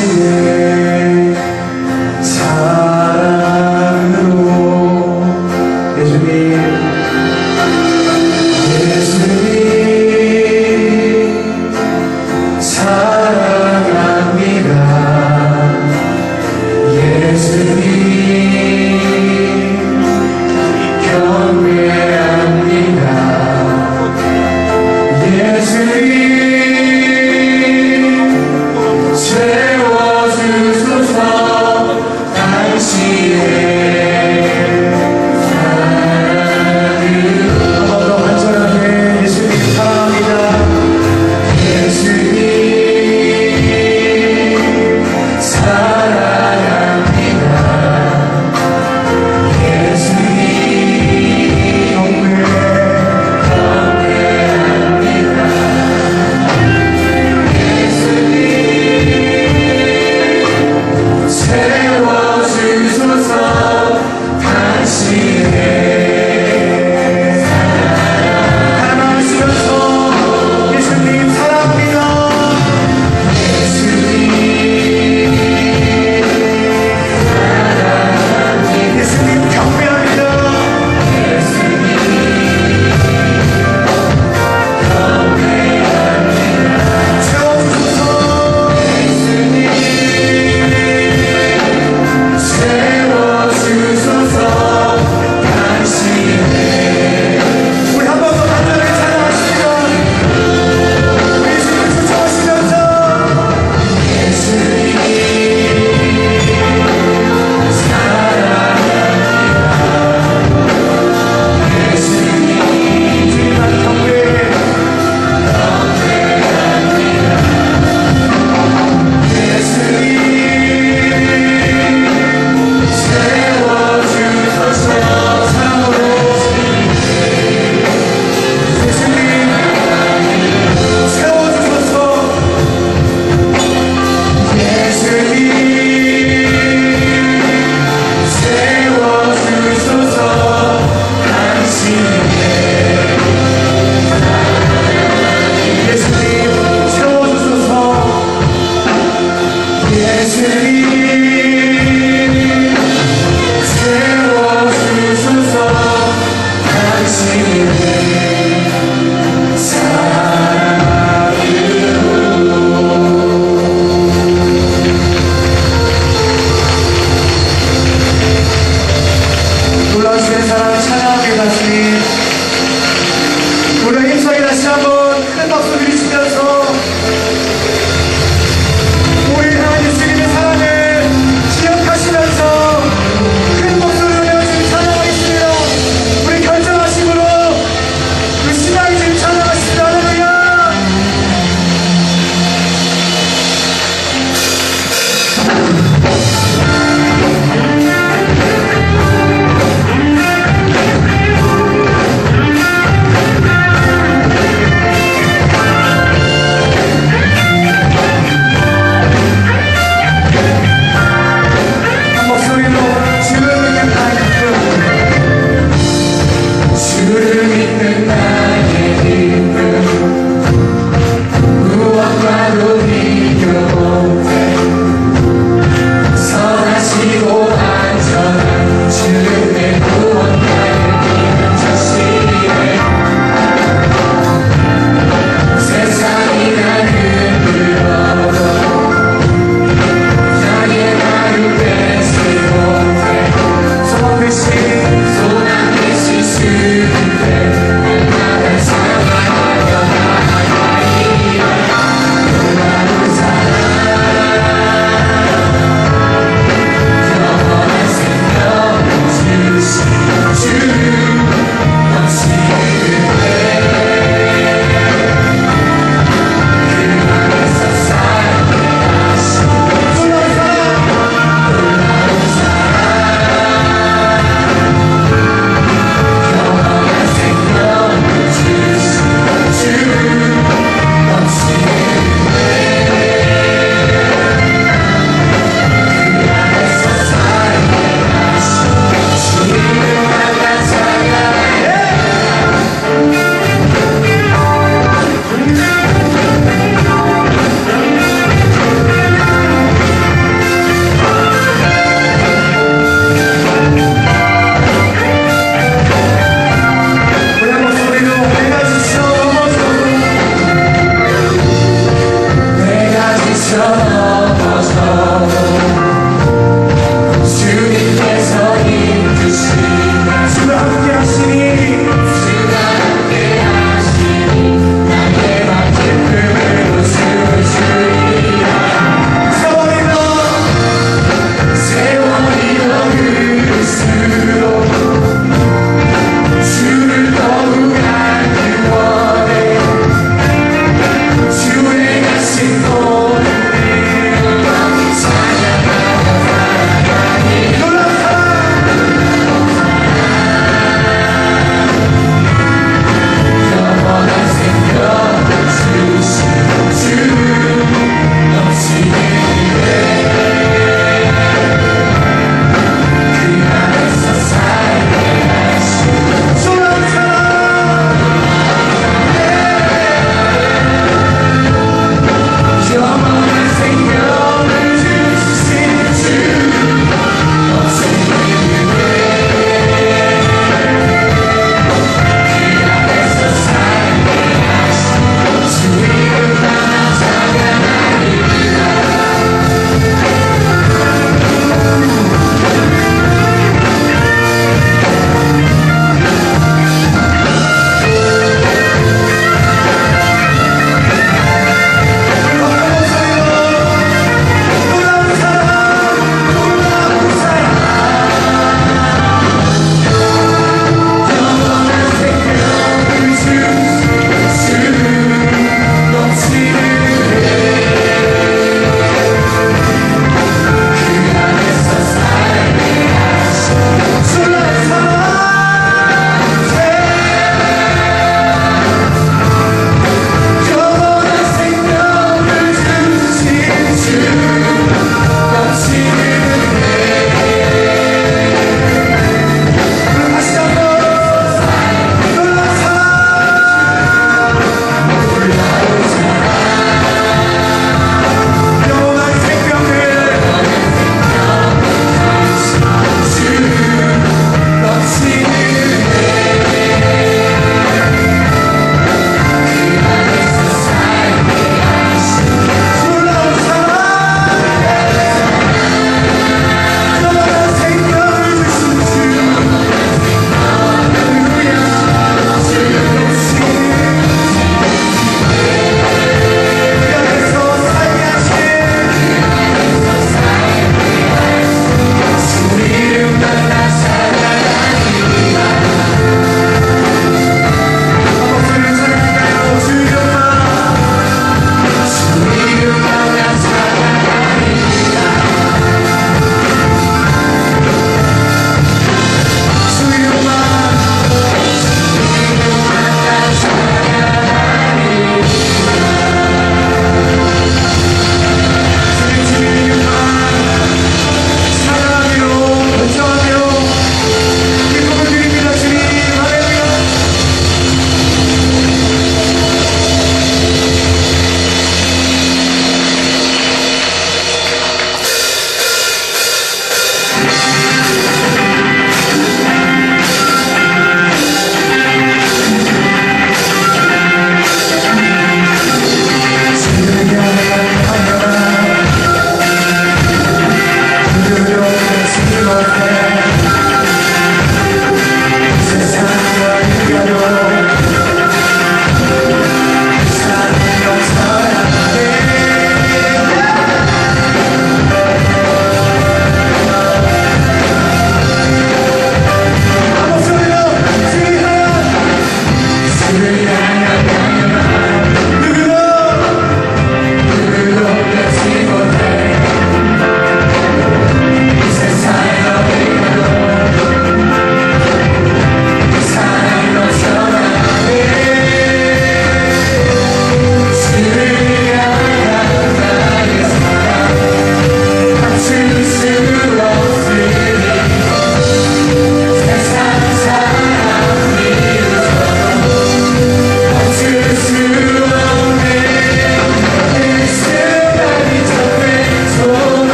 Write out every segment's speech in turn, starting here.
당신의 사랑으로 예수님 사랑합니다. 예수님 경배합니다. 예수님 세워주소서.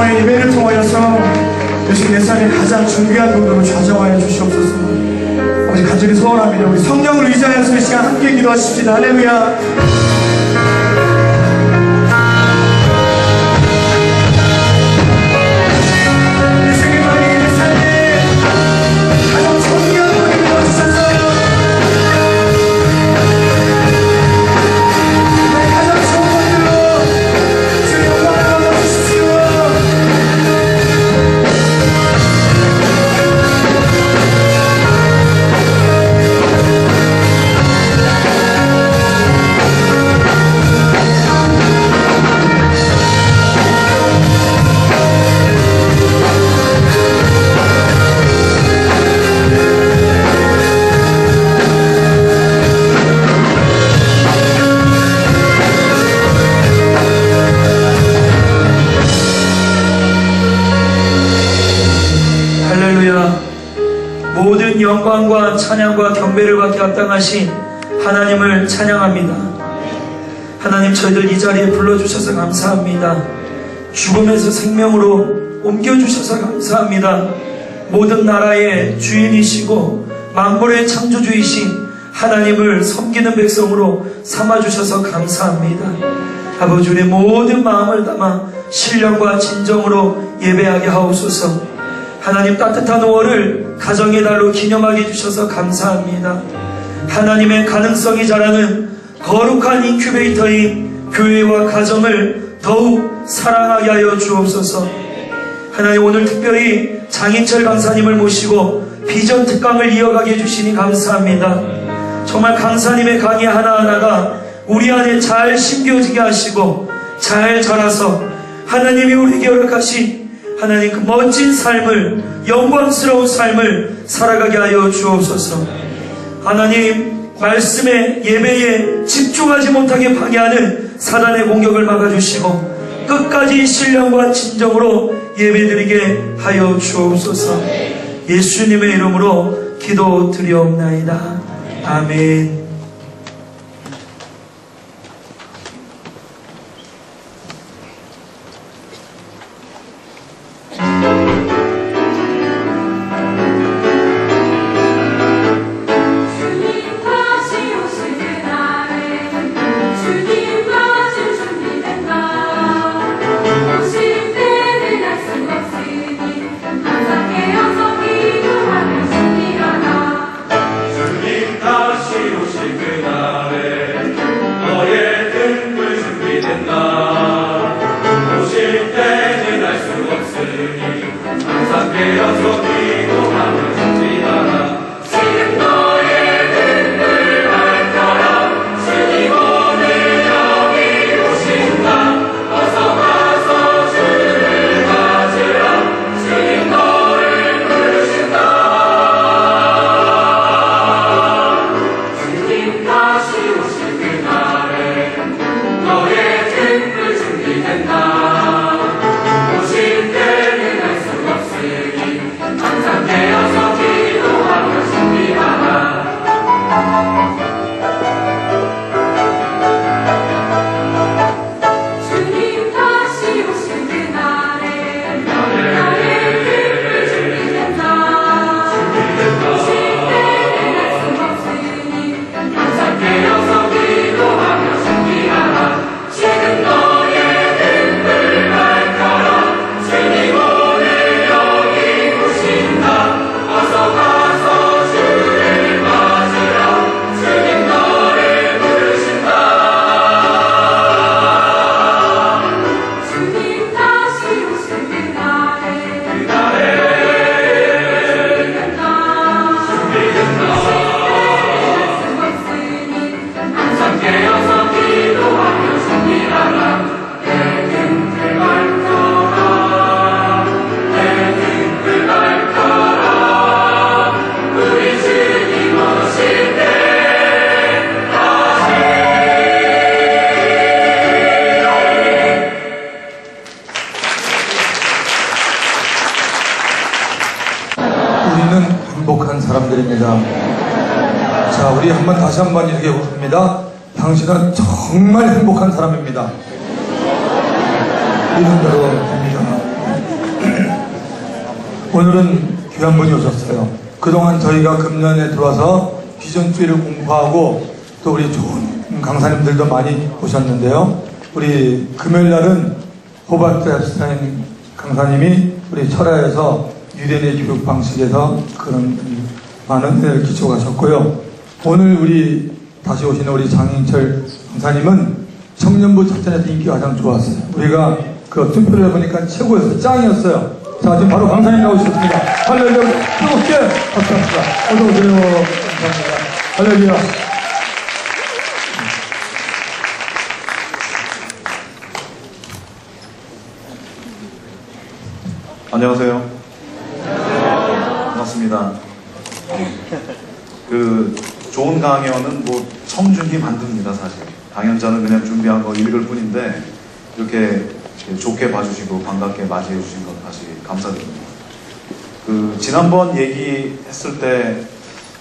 오늘 예배를 통하여서 예수님 내 삶의 가장 중요한 부분으로 좌정하여 주시옵소서. 아버지 간절히 소원합니다. 우리 성령을 의지하여서 이 시간 함께 기도하십시다. 할렐루야. 모든 영광과 찬양과 경배를 받게 합당하신 하나님을 찬양합니다. 하나님, 저희들 이 자리에 불러주셔서 감사합니다. 죽음에서 생명으로 옮겨주셔서 감사합니다. 모든 나라의 주인이시고 만물의 창조주이신 하나님을 섬기는 백성으로 삼아주셔서 감사합니다. 아버지, 우리의 모든 마음을 담아 신령과 진정으로 예배하게 하옵소서. 하나님, 따뜻한 5월을 가정의 달로 기념하게 해주셔서 감사합니다. 하나님의 가능성이 자라는 거룩한 인큐베이터인 교회와 가정을 더욱 사랑하게 하여 주옵소서. 하나님, 오늘 특별히 장인철 강사님을 모시고 비전 특강을 이어가게 해주시니 감사합니다. 정말 강사님의 강의 하나하나가 우리 안에 잘 심겨지게 하시고 잘 자라서 하나님이 우리에게 허락하신 하나님 그 멋진 삶을, 영광스러운 삶을 살아가게 하여 주옵소서. 하나님, 말씀에, 예배에 집중하지 못하게 방해하는 사단의 공격을 막아주시고 끝까지 신령과 진정으로 예배드리게 하여 주옵소서. 예수님의 이름으로 기도드리옵나이다. 아멘. 사람들입니다. 자, 우리 다시 한번 이렇게 부릅니다. 당신은 정말 행복한 사람입니다. 이런 대로 됩니다. 오늘은 귀한 분이 오셨어요. 그동안 저희가 금년에 들어와서 비전주의를 공부하고 또 우리 좋은 강사님들도 많이 오셨는데요. 우리 금요일 날은 호바트 앱스타인 강사님이 우리 철야에서 유대인의 교육 방식에서 그런 많은 은혜를 끼치고 가셨고요. 오늘 우리 다시 오시는 우리 장인철 강사님은 청년부 작전에서 인기가 가장 좋았어요. 우리가 그 투표를 해보니까 최고였어요. 짱이었어요. 자, 지금 바로 강사님 나오셨습니다. 할렐루야. 뜨겁게 박수합니다. 어서오세요. 감사합니다. 할렐루야. 안녕하세요. 반갑습니다. 그 좋은 강연은 뭐 청준이 만듭니다. 사실 강연자는 그냥 준비한 거 읽을 뿐인데 이렇게 좋게 봐주시고 반갑게 맞이해 주신 것 다시 감사드립니다. 그 지난번 얘기했을 때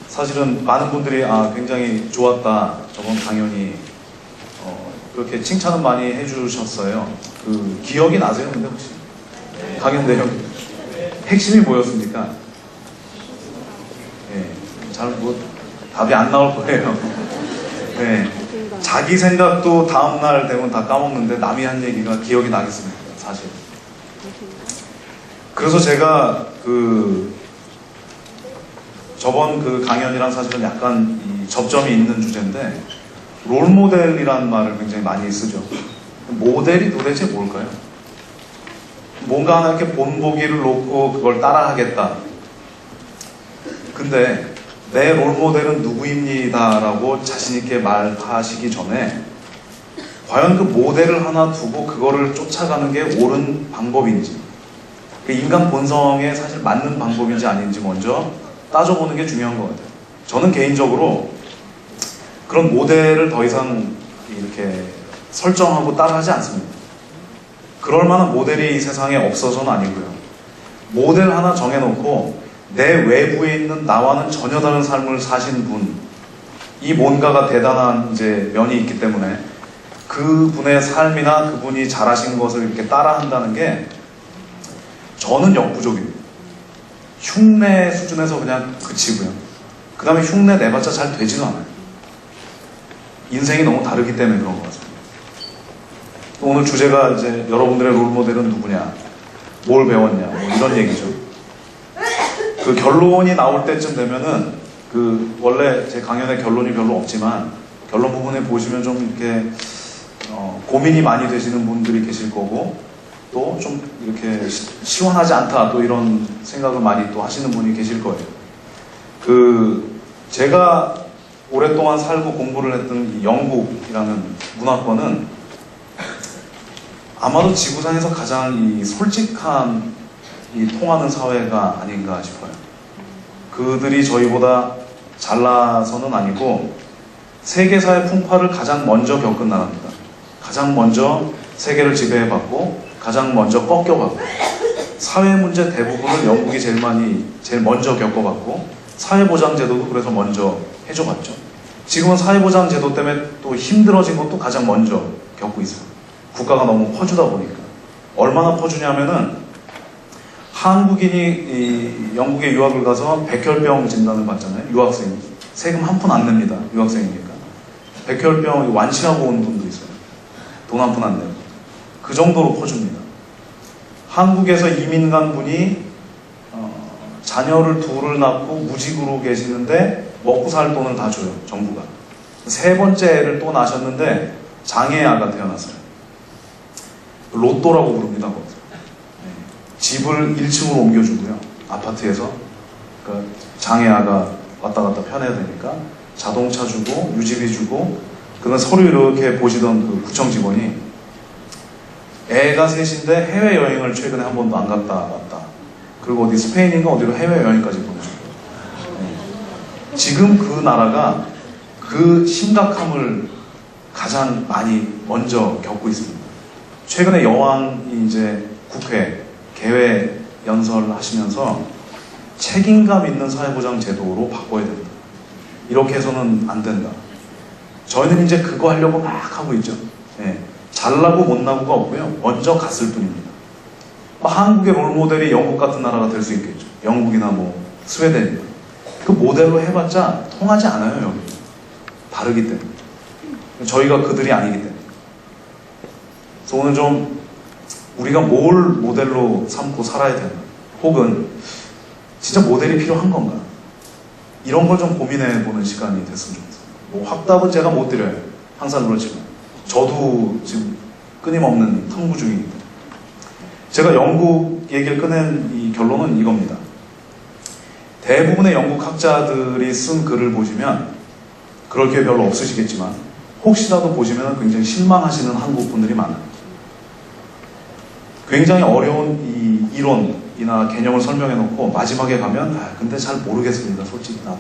사실은 많은 분들이 굉장히 좋았다 저번 강연이 그렇게 칭찬은 많이 해주셨어요. 그 기억이 나세요? 근데 혹시 강연 내용 핵심이 뭐였습니까? 네, 잘 뭐 답이 안 나올 거예요. 네, 자기 생각도 다음날 되면 다 까먹는데 남이 한 얘기가 기억이 나겠습니까? 사실. 그래서 제가 그 저번 그 강연이랑 사실은 약간 이 접점이 있는 주제인데 롤모델이라는 말을 굉장히 많이 쓰죠. 모델이 도대체 뭘까요? 뭔가 하나 이렇게 본보기를 놓고 그걸 따라하겠다. 근데 내 롤모델은 누구입니다 라고 자신있게 말하시기 전에 과연 그 모델을 하나 두고 그거를 쫓아가는 게 옳은 방법인지 그 인간 본성에 사실 맞는 방법인지 아닌지 먼저 따져보는 게 중요한 것 같아요. 저는 개인적으로 그런 모델을 더 이상 이렇게 설정하고 따라하지 않습니다. 그럴 만한 모델이 이 세상에 없어서는 아니고요. 모델 하나 정해놓고 내 외부에 있는 나와는 전혀 다른 삶을 사신 분, 이 뭔가가 대단한 이제 면이 있기 때문에 그분의 삶이나 그분이 잘하신 것을 이렇게 따라한다는 게 저는 역부족입니다. 흉내 수준에서 그냥 그치고요. 그 다음에 흉내 내봤자 잘 되지도 않아요. 인생이 너무 다르기 때문에 그런 것 같습니다. 오늘 주제가 이제 여러분들의 롤모델은 누구냐, 뭘 배웠냐, 뭐 이런 얘기죠. 그 결론이 나올 때쯤 되면은 그 원래 제 강연의 결론이 별로 없지만 결론 부분에 보시면 좀 이렇게 고민이 많이 되시는 분들이 계실 거고 또 좀 이렇게 시원하지 않다 또 이런 생각을 많이 또 하시는 분이 계실 거예요. 그 제가 오랫동안 살고 공부를 했던 이 영국이라는 문화권은 아마도 지구상에서 가장 이 솔직한 이 통하는 사회가 아닌가 싶어요. 그들이 저희보다 잘나서는 아니고 세계사의 풍파를 가장 먼저 겪은 나라입니다. 가장 먼저 세계를 지배해봤고 가장 먼저 꺾여봤고 사회 문제 대부분을 영국이 제일 먼저 겪어봤고 사회보장제도도 그래서 먼저 해줘봤죠. 지금은 사회보장제도 때문에 또 힘들어진 것도 가장 먼저 겪고 있어요. 국가가 너무 퍼주다 보니까. 얼마나 퍼주냐면은 한국인이 이 영국에 유학을 가서 백혈병 진단을 받잖아요. 유학생이. 세금 한 푼 안 냅니다. 유학생이니까. 백혈병 완치하고 온 분도 있어요. 돈 한 푼 안 내고. 그 정도로 퍼줍니다. 한국에서 이민 간 분이 자녀를 둘을 낳고 무직으로 계시는데 먹고 살 돈을 다 줘요. 정부가. 세 번째 애를 또 낳으셨는데 장애아가 태어났어요. 로또라고 부릅니다. 거기서. 집을 1층으로 옮겨주고요. 아파트에서. 그러니까 장애아가 왔다 갔다 편해야 되니까 자동차 주고 유지비 주고 그건 서류 이렇게 보시던 그 구청 직원이 애가 셋인데 해외여행을 최근에 한 번도 안 갔다 왔다. 그리고 어디 스페인인가 어디로 해외여행까지 보내줬고 지금 그 나라가 그 심각함을 가장 많이 먼저 겪고 있습니다. 최근에 여왕이 이제 국회 개회 연설을 하시면서 책임감 있는 사회보장 제도로 바꿔야 된다. 이렇게 해서는 안 된다. 저희는 이제 그거 하려고 막 하고 있죠. 네. 잘나고 못나고가 없고요. 먼저 갔을 뿐입니다. 한국의 롤모델이 영국 같은 나라가 될 수 있겠죠. 영국이나 뭐 스웨덴이나 그 모델로 해봤자 통하지 않아요. 여기 다르기 때문에 저희가 그들이 아니기 때문에. 그래서 오늘 좀 우리가 뭘 모델로 삼고 살아야 되나, 혹은 진짜 모델이 필요한 건가, 이런 걸 좀 고민해보는 시간이 됐으면 좋겠어요. 뭐 확답은 제가 못 드려요. 항상 그렇지만 저도 지금 끊임없는 탐구 중입니다. 제가 영국 얘기를 꺼낸 이 결론은 이겁니다. 대부분의 영국 학자들이 쓴 글을 보시면 그럴 기회 별로 없으시겠지만 혹시라도 보시면 굉장히 실망하시는 한국 분들이 많아요. 굉장히 어려운 이 이론이나 개념을 설명해 놓고 마지막에 가면 근데 잘 모르겠습니다. 솔직히 나도.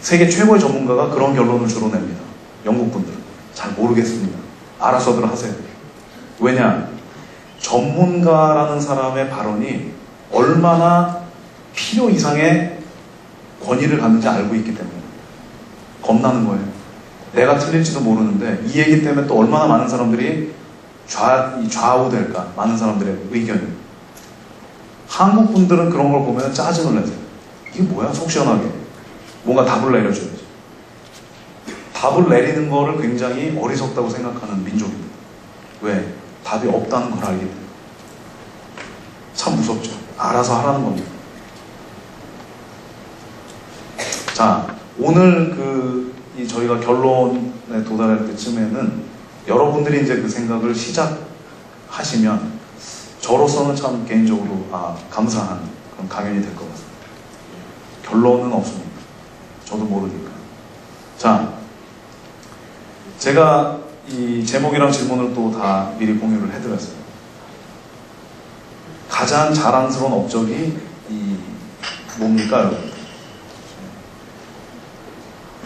세계 최고의 전문가가 그런 결론을 주로 냅니다. 영국 분들은 잘 모르겠습니다. 알아서들 하세요. 왜냐? 전문가라는 사람의 발언이 얼마나 필요 이상의 권위를 갖는지 알고 있기 때문에 겁나는 거예요. 내가 틀릴지도 모르는데 이 얘기 때문에 또 얼마나 많은 사람들이 좌우될까, 많은 사람들의 의견이. 한국 분들은 그런 걸 보면 짜증을 내세요. 이게 뭐야? 속 시원하게 뭔가 답을 내려줘야지. 답을 내리는 거를 굉장히 어리석다고 생각하는 민족입니다. 왜? 답이 없다는 걸 알기 때문에. 참 무섭죠. 알아서 하라는 겁니다. 자, 오늘 저희가 결론에 도달할 때쯤에는 여러분들이 이제 그 생각을 시작하시면 저로서는 참 개인적으로 감사한 그런 강연이 될 것 같습니다. 결론은 없습니다. 저도 모르니까. 자, 제가 이 제목이랑 질문을 또 다 미리 공유를 해드렸어요. 가장 자랑스러운 업적이 뭡니까, 여러분?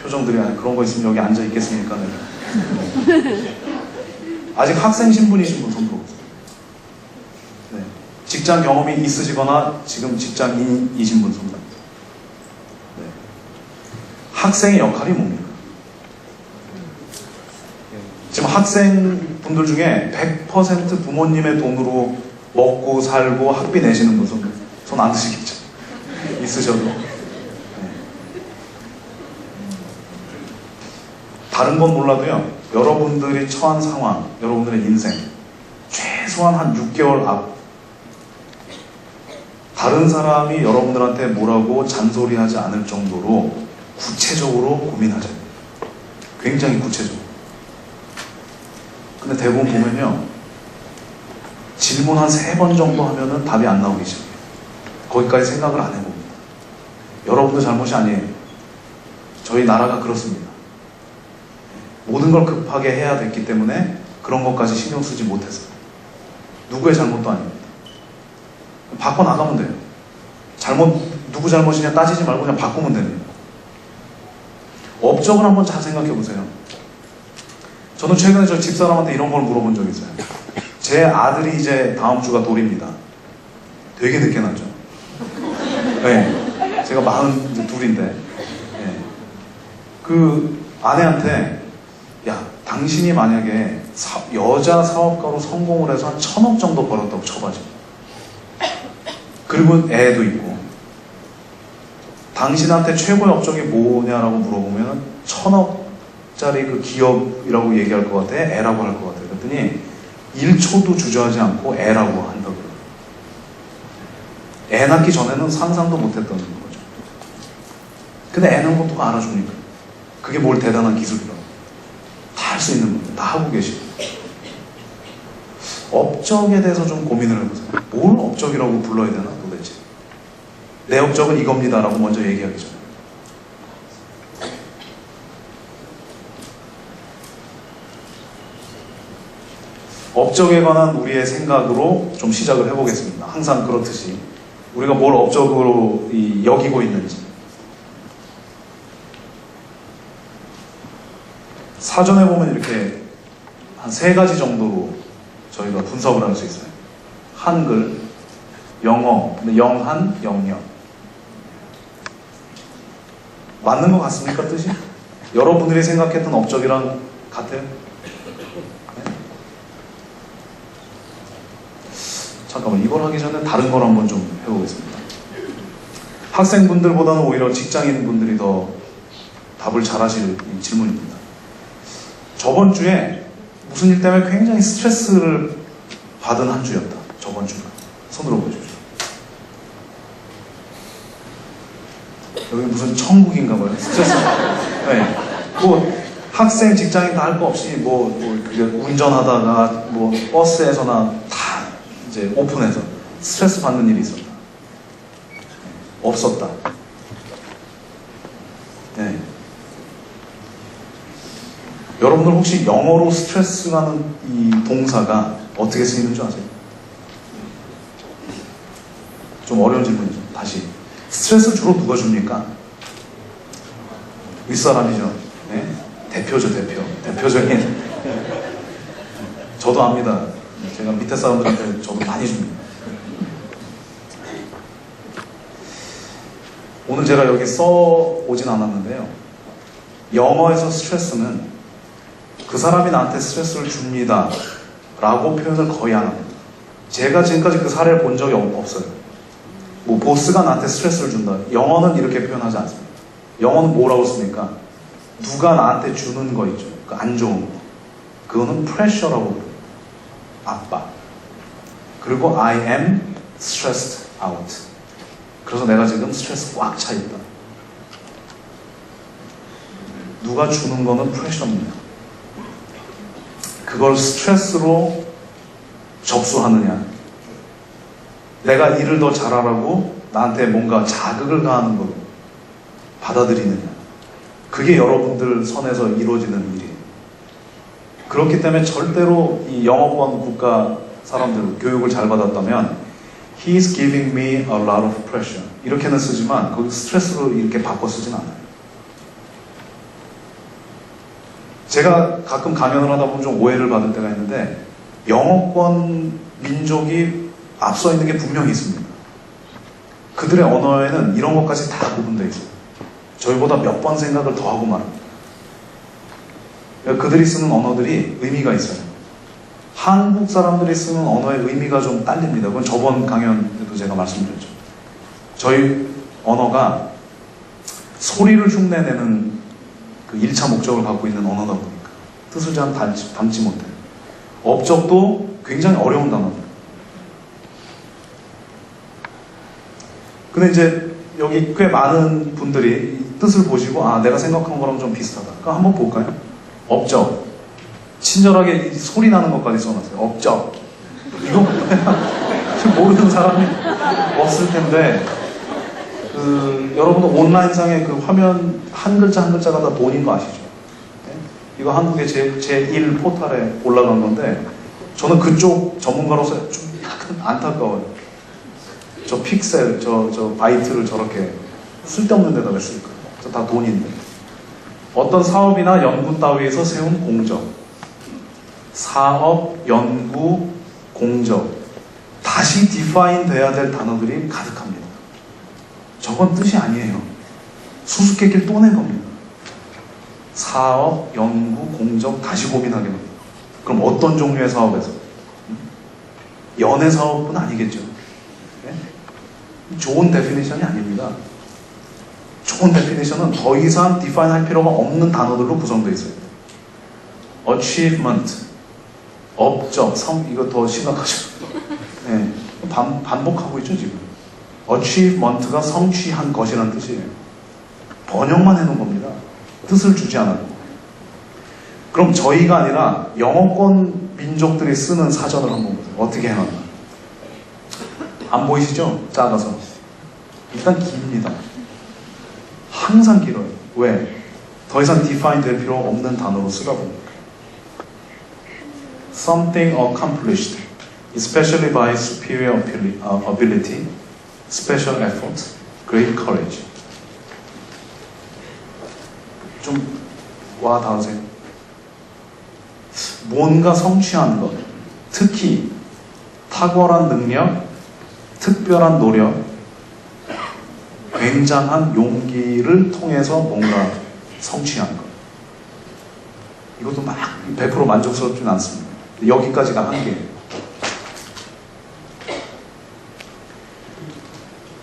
표정들이 그런 거 있으면 여기 앉아 있겠습니까? 네. 아직 학생 신분이신 분 손 들어보세요. 네. 직장 경험이 있으시거나 지금 직장인이신 분 손 들어보세요. 네. 학생의 역할이 뭡니까? 지금 학생분들 중에 100% 부모님의 돈으로 먹고 살고 학비 내시는 분 손 안 드시겠죠? 있으셔도. 네. 다른 건 몰라도요, 여러분들이 처한 상황, 여러분들의 인생, 최소한 한 6개월 앞, 다른 사람이 여러분들한테 뭐라고 잔소리하지 않을 정도로 구체적으로 고민하죠. 굉장히 구체적으로. 근데 대부분 보면요, 질문 한 3번 정도 하면은 답이 안 나오기 시작해요. 거기까지 생각을 안 해봅니다. 여러분도 잘못이 아니에요. 저희 나라가 그렇습니다. 모든 걸 급하게 해야 됐기 때문에 그런 것까지 신경 쓰지 못했어요. 누구의 잘못도 아닙니다. 바꿔나가면 돼요. 누구 잘못이냐 따지지 말고 그냥 바꾸면 됩니다. 업적을 한번 잘 생각해 보세요. 저는 최근에 저 집사람한테 이런 걸 물어본 적이 있어요. 제 아들이 이제 다음 주가 돌입니다. 되게 늦게 났죠. 네. 제가 42인데. 네. 그 아내한테, 야, 당신이 만약에 여자 사업가로 성공을 해서 한 1,000억 정도 벌었다고 쳐봐죠. 그리고 애도 있고, 당신한테 최고의 업적이 뭐냐라고 물어보면 1,000억짜리 그 기업이라고 얘기할 것 같아? 애라고 할 것 같아요. 그랬더니 1초도 주저하지 않고 애라고 한다고 그래요. 애 낳기 전에는 상상도 못했던 거죠. 근데 애 낳은 것도 알아주니까. 그게 뭘 대단한 기술이라고. 다 할 수 있는 겁니다. 다 하고 계시고. 업적에 대해서 좀 고민을 해보세요. 뭘 업적이라고 불러야 되나 도대체. 내 업적은 이겁니다라고 먼저 얘기하기 전에. 업적에 관한 우리의 생각으로 좀 시작을 해보겠습니다. 항상 그렇듯이 우리가 뭘 업적으로 여기고 있는지. 사전에 보면 이렇게 한 3가지 정도로 저희가 분석을 할 수 있어요. 한글, 영어, 영한, 영역. 맞는 것 같습니까, 뜻이? 여러분들이 생각했던 업적이랑 같아요? 네? 잠깐만, 이걸 하기 전에 다른 걸 한번 좀 해보겠습니다. 학생분들보다는 오히려 직장인분들이 더 답을 잘하실 질문입니다. 저번 주에 무슨 일 때문에 굉장히 스트레스를 받은 한 주였다. 저번 주가. 손들어 보십시오. 여기 무슨 천국인가 봐요. 스트레스. 네. 뭐 학생, 직장인 다 할 거 없이 그게 운전하다가 뭐 버스에서나 다 이제 오픈해서 스트레스 받는 일이 있었다. 없었다. 네. 여러분들 혹시 영어로 스트레스라는 이 동사가 어떻게 쓰이는 줄 아세요? 좀 어려운 질문이죠. 다시. 스트레스 주로 누가 줍니까? 윗사람이죠. 네? 대표죠, 대표. 대표적인. 저도 압니다. 제가 밑에 사람들한테 저도 많이 줍니다. 오늘 제가 여기 써오진 않았는데요. 영어에서 스트레스는 그 사람이 나한테 스트레스를 줍니다 라고 표현을 거의 안 합니다. 제가 지금까지 그 사례를 본 적이 없어요. 뭐 보스가 나한테 스트레스를 준다. 영어는 이렇게 표현하지 않습니다. 영어는 뭐라고 씁니까? 누가 나한테 주는 거 있죠. 그 안 좋은 거. 그거는 pressure라고 부릅니다. 압박. 그리고 I am stressed out. 그래서 내가 지금 스트레스 꽉 차 있다. 누가 주는 거는 pressure입니다. 그걸 스트레스로 접수하느냐, 내가 일을 더 잘하라고 나한테 뭔가 자극을 가하는 걸 받아들이느냐, 그게 여러분들 선에서 이루어지는 일이에요. 그렇기 때문에 절대로 이 영어권 국가 사람들 교육을 잘 받았다면 He is giving me a lot of pressure 이렇게는 쓰지만 그 스트레스로 이렇게 바꿔 쓰진 않아요. 제가 가끔 강연을 하다 보면 좀 오해를 받을 때가 있는데 영어권 민족이 앞서 있는 게 분명히 있습니다. 그들의 언어에는 이런 것까지 다 구분되어 있어요. 저희보다 몇 번 생각을 더 하고 말합니다. 그들이 쓰는 언어들이 의미가 있어요. 한국 사람들이 쓰는 언어의 의미가 좀 딸립니다. 그건 저번 강연에도 제가 말씀드렸죠. 저희 언어가 소리를 흉내내는 그 1차 목적을 갖고 있는 언어다 보니까 뜻을 잘 담지 못해요. 업적도 굉장히 어려운 단어입니다. 근데 이제 여기 꽤 많은 분들이 이 뜻을 보시고 아 내가 생각한 거랑 좀 비슷하다. 그럼 한번 볼까요? 업적. 친절하게 이 소리 나는 것까지 써놨어요. 업적. 이거 모르는 사람이 없을 텐데 여러분은 온라인상에 그 화면 한 글자 한 글자가 다 돈인 거 아시죠? 네? 이거 한국의 제1 포탈에 올라간 건데 저는 그쪽 전문가로서 좀 약간 안타까워요. 저 픽셀, 저 바이트를 저렇게 쓸데없는 데다 왜 쓸까? 저 다 돈인데. 어떤 사업이나 연구 따위에서 세운 공적, 사업, 연구, 공적, 다시 디파인 돼야 될 단어들이 가득합니다. 저건 뜻이 아니에요. 수수께끼를 또 낸 겁니다. 사업, 연구, 공적 다시 고민하게 됩니다. 그럼 어떤 종류의 사업에서? 연애 사업은 아니겠죠. 네? 좋은 데피니션이 아닙니다. 좋은 데피니션은 더 이상 디파인 할 필요가 없는 단어들로 구성되어 있어요. achievement, 업적, 이거 더 심각하죠. 네. 반복하고 있죠, 지금. achievement가 성취한 것이라는 뜻이에요. 번역만 해놓은 겁니다. 뜻을 주지 않았고. 그럼 저희가 아니라 영어권 민족들이 쓰는 사전을 한번 보세요. 어떻게 해놨나. 안 보이시죠? 작아서. 일단 깁니다. 항상 길어요. 왜? 더 이상 define 될 필요가 없는 단어로 쓰다 보니까. Something accomplished, especially by superior ability, special effort, great courage. 좀 와 닿으세요? 뭔가 성취한 것, 특히 탁월한 능력, 특별한 노력, 굉장한 용기를 통해서 뭔가 성취한 것. 이것도 막 100% 만족스럽진 않습니다. 여기까지가 한계예요.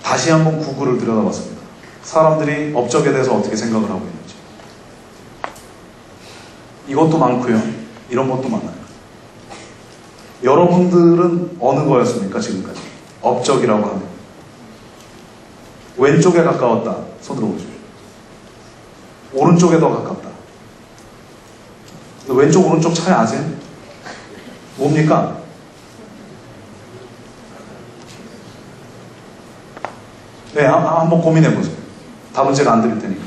다시 한번 구글을 들여다봤습니다. 사람들이 업적에 대해서 어떻게 생각을 하고 있는지. 이것도 많고요. 이런 것도 많아요. 여러분들은 어느 거였습니까, 지금까지? 업적이라고 하면. 왼쪽에 가까웠다. 손 들어보십시오. 오른쪽에 더 가깝다. 왼쪽, 오른쪽 차이 아세요? 뭡니까? 네, 한번 고민해보세요. 답은 제가 안 드릴 테니까.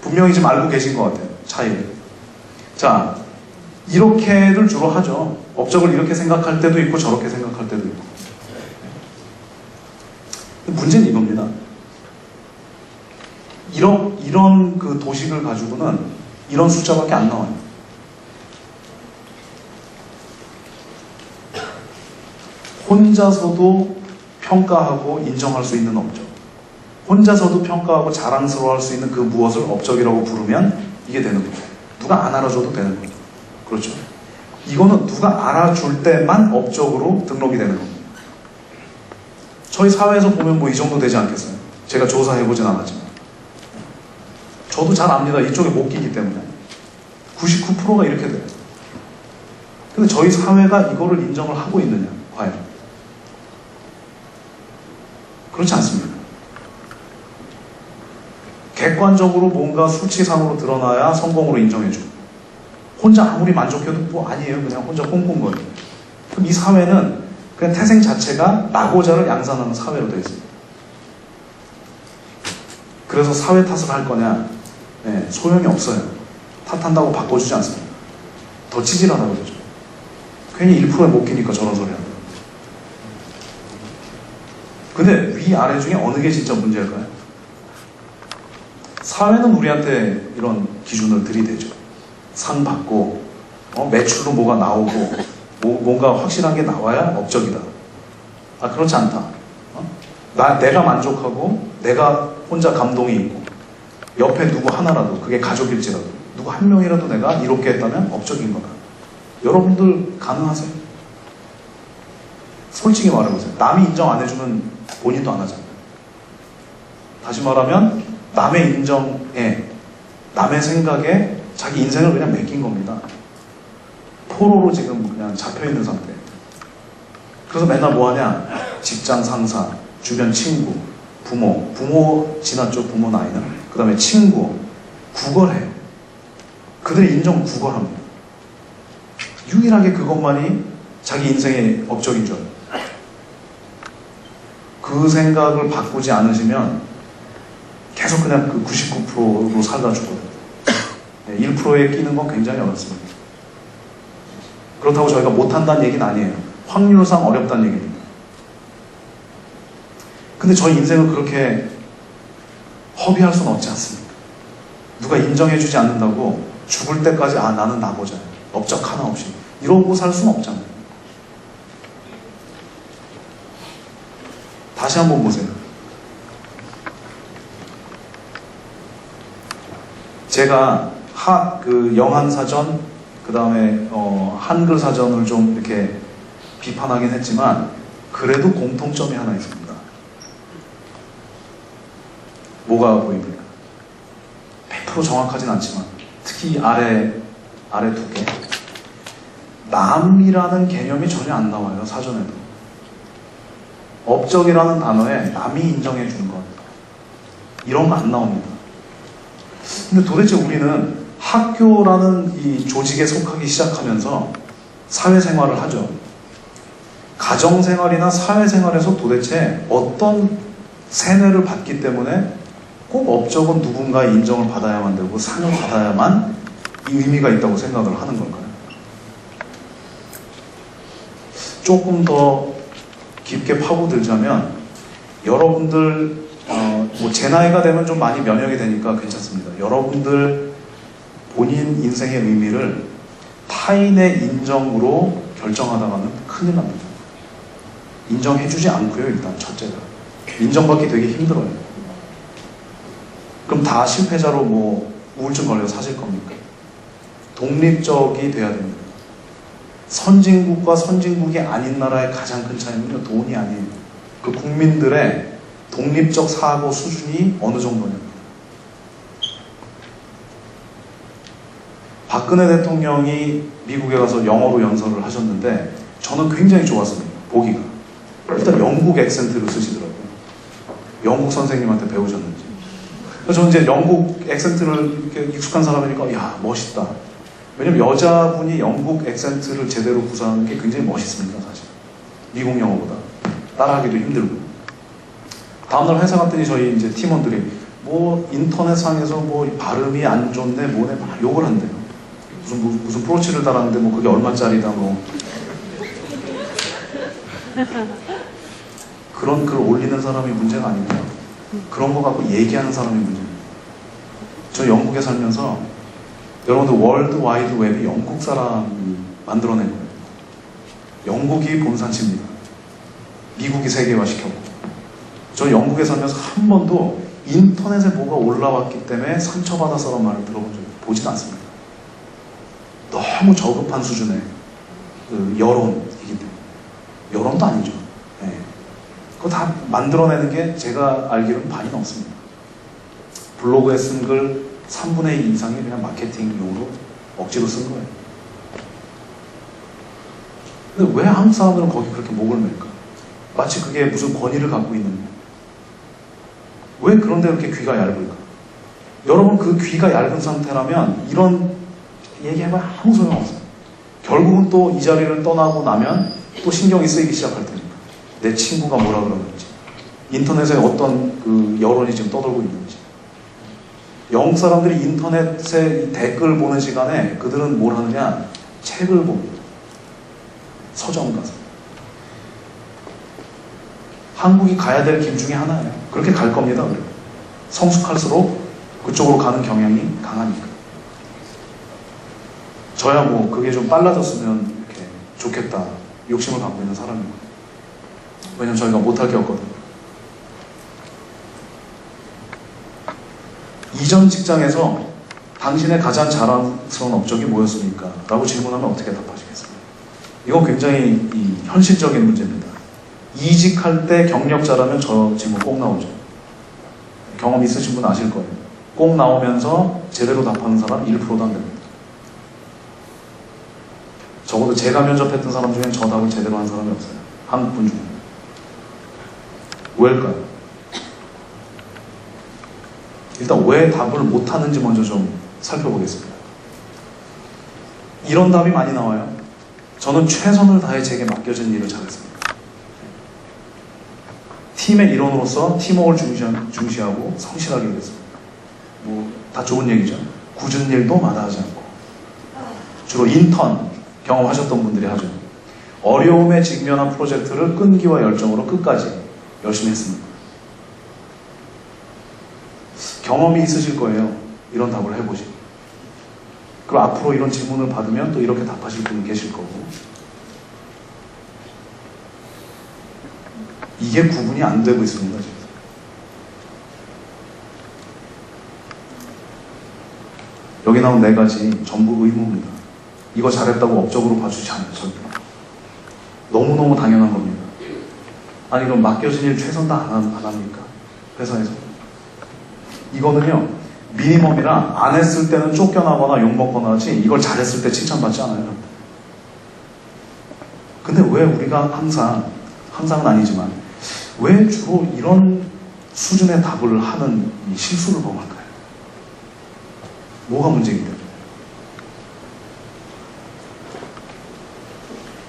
분명히 지금 알고 계신 것 같아요. 차이를. 자, 이렇게를 주로 하죠. 업적을 이렇게 생각할 때도 있고 저렇게 생각할 때도 있고. 문제는 이겁니다. 이런 그 도식을 가지고는 이런 숫자밖에 안 나와요. 혼자서도 평가하고 인정할 수 있는 업적. 혼자서도 평가하고 자랑스러워할 수 있는 그 무엇을 업적이라고 부르면 이게 되는 거죠. 누가 안 알아줘도 되는 거죠. 그렇죠. 이거는 누가 알아줄 때만 업적으로 등록이 되는 겁니다. 저희 사회에서 보면 뭐 이 정도 되지 않겠어요? 제가 조사해보진 않았지만. 저도 잘 압니다. 이쪽에 못 끼기 때문에. 99%가 이렇게 돼요. 근데 저희 사회가 이거를 인정을 하고 있느냐, 과연? 그렇지 않습니다. 객관적으로 뭔가 수치상으로 드러나야 성공으로 인정해주고, 혼자 아무리 만족해도 뭐 아니에요. 그냥 혼자 꽁꽁거려. 그럼 이 사회는 그냥 태생 자체가 나고자를 양산하는 사회로 되어 있습니다. 그래서 사회 탓을 할 거냐? 네, 소용이 없어요. 탓한다고 바꿔주지 않습니다. 더 치질하다고 그러죠. 괜히 1%에 못 끼니까 저런 소리 한다. 근데 위아래 중에 어느 게 진짜 문제일까요? 사회는 우리한테 이런 기준을 들이대죠. 상 받고 매출로 뭐가 나오고 뭔가 확실한 게 나와야 업적이다. 아, 그렇지 않다. 내가 만족하고 내가 혼자 감동이 있고 옆에 누구 하나라도, 그게 가족일지라도 누구 한 명이라도 내가 이롭게 했다면 업적인 거다. 여러분들 가능하세요? 솔직히 말해보세요. 남이 인정 안 해주면 본인도 안 하잖아요. 다시 말하면 남의 인정에, 남의 생각에 자기 인생을 그냥 맡긴 겁니다. 포로로 지금 그냥 잡혀있는 상태. 그래서 맨날 뭐하냐? 직장 상사, 주변 친구, 부모 지났죠. 부모 나이는. 그 다음에 친구, 구걸해. 그들의 인정 구걸합니다. 유일하게 그것만이 자기 인생의 업적인 줄 알아요. 그 생각을 바꾸지 않으시면 계속 그냥 그 99%로 살다 죽어요. 1%에 끼는 건 굉장히 어렵습니다. 그렇다고 저희가 못한다는 얘기는 아니에요. 확률상 어렵다는 얘기입니다. 근데 저희 인생을 그렇게 허비할 수는 없지 않습니까? 누가 인정해주지 않는다고 죽을 때까지 나는 나고자야. 업적 하나 없이. 이러고 살 수는 없잖아요. 다시 한번 보세요. 제가 그 영한사전, 그 다음에 한글사전을 좀 이렇게 비판하긴 했지만 그래도 공통점이 하나 있습니다. 뭐가 보입니까? 100% 정확하진 않지만 특히 아래 두 개. 남이라는 개념이 전혀 안 나와요. 사전에도. 업적이라는 단어에 남이 인정해 주는 것. 이런 거 안 나옵니다. 근데 도대체 우리는 학교라는 이 조직에 속하기 시작하면서 사회생활을 하죠. 가정생활이나 사회생활에서 도대체 어떤 세뇌를 받기 때문에 꼭 업적은 누군가의 인정을 받아야만 되고 상을 받아야만 이 의미가 있다고 생각을 하는 걸까요? 조금 더 깊게 파고들자면 여러분들 뭐 제 나이가 되면 좀 많이 면역이 되니까 괜찮습니다. 여러분들 본인 인생의 의미를 타인의 인정으로 결정하다가는 큰일 납니다. 인정해주지 않고요. 일단 첫째가 인정받기 되게 힘들어요. 그럼 다 실패자로 뭐 우울증 걸려서 사실 겁니까? 독립적이 돼야 됩니다. 선진국과 선진국이 아닌 나라의 가장 큰 차이는요, 돈이 아니에요. 그 국민들의 독립적 사고 수준이 어느 정도냐입니다. 박근혜 대통령이 미국에 가서 영어로 연설을 하셨는데 저는 굉장히 좋았습니다. 보기가. 일단 영국 액센트를 쓰시더라고요. 영국 선생님한테 배우셨는지. 그래서 저는 이제 영국 액센트를 이렇게 익숙한 사람이니까 야 멋있다. 왜냐면 여자분이 영국 액센트를 제대로 구사하는 게 굉장히 멋있습니다. 사실. 미국 영어보다. 따라하기도 힘들고. 다음날 회사 갔더니 저희 이제 팀원들이 뭐 인터넷상에서 뭐 발음이 안 좋네 뭐네 막 욕을 한대요. 무슨 프로치를 달았는데 뭐 그게 얼마짜리다 뭐 그런 글 올리는 사람이 문제가 아니고요. 그런 거 갖고 얘기하는 사람이 문제입니다. 저 영국에 살면서 여러분들 월드 와이드 웹이 영국 사람이 만들어낸 거예요. 영국이 본산지입니다. 미국이 세계화 시켰고 저 영국에 살면서 한 번도 인터넷에 뭐가 올라왔기 때문에 상처받아서라는 말을 들어본 적이 보지도 않습니다. 너무 저급한 수준의 그 여론이기 때문에 여론도 아니죠. 네. 그거 다 만들어내는 게 제가 알기로는 반이 넘습니다. 블로그에 쓴 글 3분의 2 이상이 그냥 마케팅용으로 억지로 쓴 거예요. 근데 왜 한국 사람들은 거기 그렇게 목을 맬까? 마치 그게 무슨 권위를 갖고 있는 왜 그런데 그렇게 귀가 얇을까? 여러분 그 귀가 얇은 상태라면 이런 얘기해봐야 아무 소용없어요. 결국은 또 이 자리를 떠나고 나면 또 신경이 쓰이기 시작할 테니까. 내 친구가 뭐라 그러는지, 인터넷에 어떤 그 여론이 지금 떠돌고 있는지. 영국 사람들이 인터넷에 댓글 보는 시간에 그들은 뭘 하느냐? 책을 봅니다. 서점 가서. 한국이 가야 될 길 중에 하나예요. 그렇게 갈 겁니다. 그래요. 성숙할수록 그쪽으로 가는 경향이 강하니까. 저야 뭐 그게 좀 빨라졌으면 이렇게 좋겠다 욕심을 갖고 있는 사람이고 왜냐면 저희가 못할 게 없거든요. 이전 직장에서 당신의 가장 자랑스러운 업적이 뭐였습니까? 라고 질문하면 어떻게 답하시겠습니까? 이건 굉장히 현실적인 문제입니다. 이직할 때 경력자라면 저 질문 꼭 나오죠. 경험 있으신 분 아실 거예요. 꼭 나오면서 제대로 답하는 사람 1%도 안 됩니다. 적어도 제가 면접했던 사람 중에 저 답을 제대로 한 사람이 없어요. 한국 분 중에. 왜일까요? 일단 왜 답을 못하는지 먼저 좀 살펴보겠습니다. 이런 답이 많이 나와요. 저는 최선을 다해 제게 맡겨진 일을 잘했습니다. 팀의 일원으로서 팀워크를 중시하고 성실하게 일했습니다. 뭐 다 좋은 얘기죠. 굳은 일도 마다하지 않고. 주로 인턴 경험하셨던 분들이 하죠. 어려움에 직면한 프로젝트를 끈기와 열정으로 끝까지 열심히 했습니다. 경험이 있으실 거예요. 이런 답을 해보시고. 그럼 앞으로 이런 질문을 받으면 또 이렇게 답하실 분이 계실 거고. 이게 구분이 안 되고 있습니다. 지금. 여기 나온 4가지 전부 의무입니다. 이거 잘했다고 업적으로 봐주지 않아요. 절대. 너무너무 당연한 겁니다. 아니 그럼 맡겨진 일 최선 다 안 합니까? 회사에서. 이거는요. 미니멈이라 안 했을 때는 쫓겨나거나 욕먹거나 하지 이걸 잘했을 때 칭찬받지 않아요. 근데 왜 우리가 항상은 아니지만 왜 주로 이런 수준의 답을 하는 이 실수를 범할까요? 뭐가 문제이기 때문에.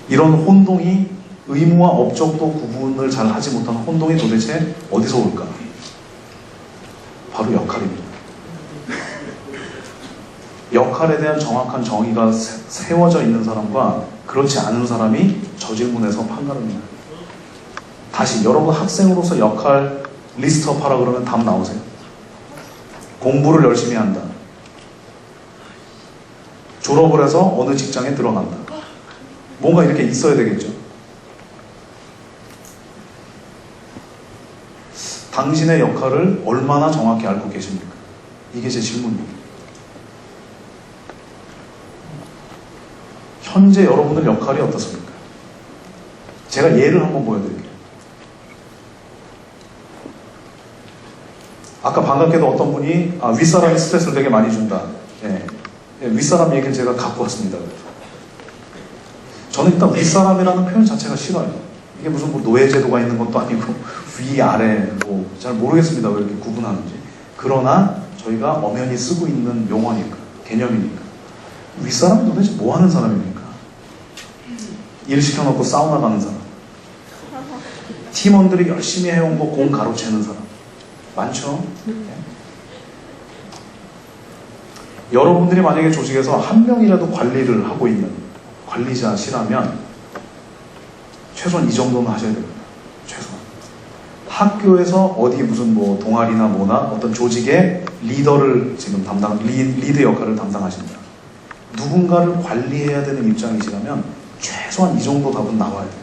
이런 혼동이 의무와 업적도 구분을 잘 하지 못하는 혼동이 도대체 어디서 올까? 바로 역할입니다. 역할에 대한 정확한 정의가 세워져 있는 사람과 그렇지 않은 사람이 저 질문에서 판가릅니다. 다시 여러분 학생으로서 역할 리스트업 하라 그러면 답 나오세요. 공부를 열심히 한다. 졸업을 해서 어느 직장에 들어간다. 뭔가 이렇게 있어야 되겠죠. 당신의 역할을 얼마나 정확히 알고 계십니까? 이게 제 질문입니다. 현재 여러분들 역할이 어떻습니까? 제가 예를 한번 보여드릴게요. 아까 반갑게도 어떤 분이 윗사람이 스트레스를 되게 많이 준다. 예. 예, 윗사람 얘기를 제가 갖고 왔습니다. 저는 일단 윗사람이라는 표현 자체가 싫어요. 이게 무슨 뭐 노예제도가 있는 것도 아니고 위아래 뭐 잘 모르겠습니다. 왜 이렇게 구분하는지. 그러나 저희가 엄연히 쓰고 있는 용어니까, 개념이니까. 윗사람이 도대체 뭐 하는 사람입니까? 일 시켜놓고 사우나 가는 사람. 팀원들이 열심히 해온 거 공 가로채는 사람. 많죠? 네. 여러분들이 만약에 조직에서 한 명이라도 관리를 하고 있는 관리자시라면 최소한 이 정도는 하셔야 됩니다. 최소한. 학교에서 어디 무슨 뭐 동아리나 뭐나 어떤 조직의 리더를 지금 리드 역할을 담당하신다. 누군가를 관리해야 되는 입장이시라면 최소한 이 정도 답은 나와야 돼요.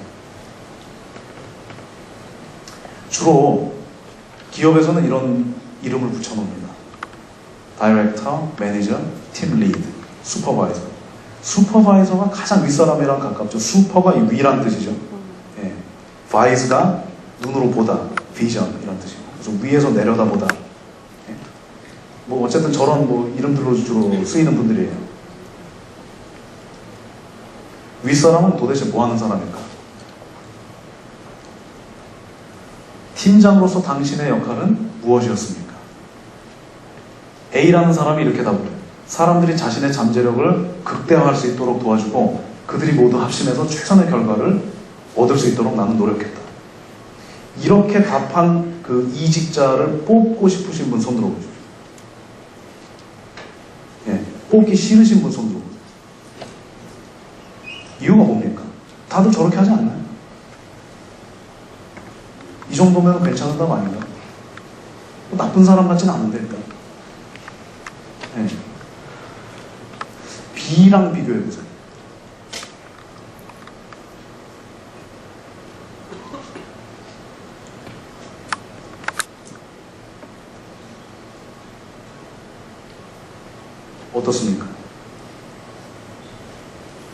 주로 기업에서는 이런 이름을 붙여놓습니다. 다이렉터, 매니저, 팀 리드, 슈퍼바이저. 슈퍼바이저가 가장 윗사람이랑 가깝죠. 슈퍼가 이 위란 뜻이죠. 예. 바이즈가 눈으로 보다, 비전 이런 뜻이고. 그래서 위에서 내려다보다. 예. 뭐 어쨌든 저런 뭐 이름들로 주로 쓰이는 분들이에요. 윗사람은 도대체 뭐 하는 사람일까? 팀장으로서 당신의 역할은 무엇이었습니까? A라는 사람이 이렇게 답을 해요. 사람들이 자신의 잠재력을 극대화할 수 있도록 도와주고 그들이 모두 합심해서 최선의 결과를 얻을 수 있도록 나는 노력했다. 이렇게 답한 그 이직자를 뽑고 싶으신 분 손 들어보십시오. 예, 뽑기 싫으신 분 손 들어보세요. 이유가 뭡니까? 다들 저렇게 하지 않나요? 이 정도면 괜찮은 답 아닌가? 나쁜 사람 같지는 않은데 일단. 네. B랑 비교해보세요. 어떻습니까?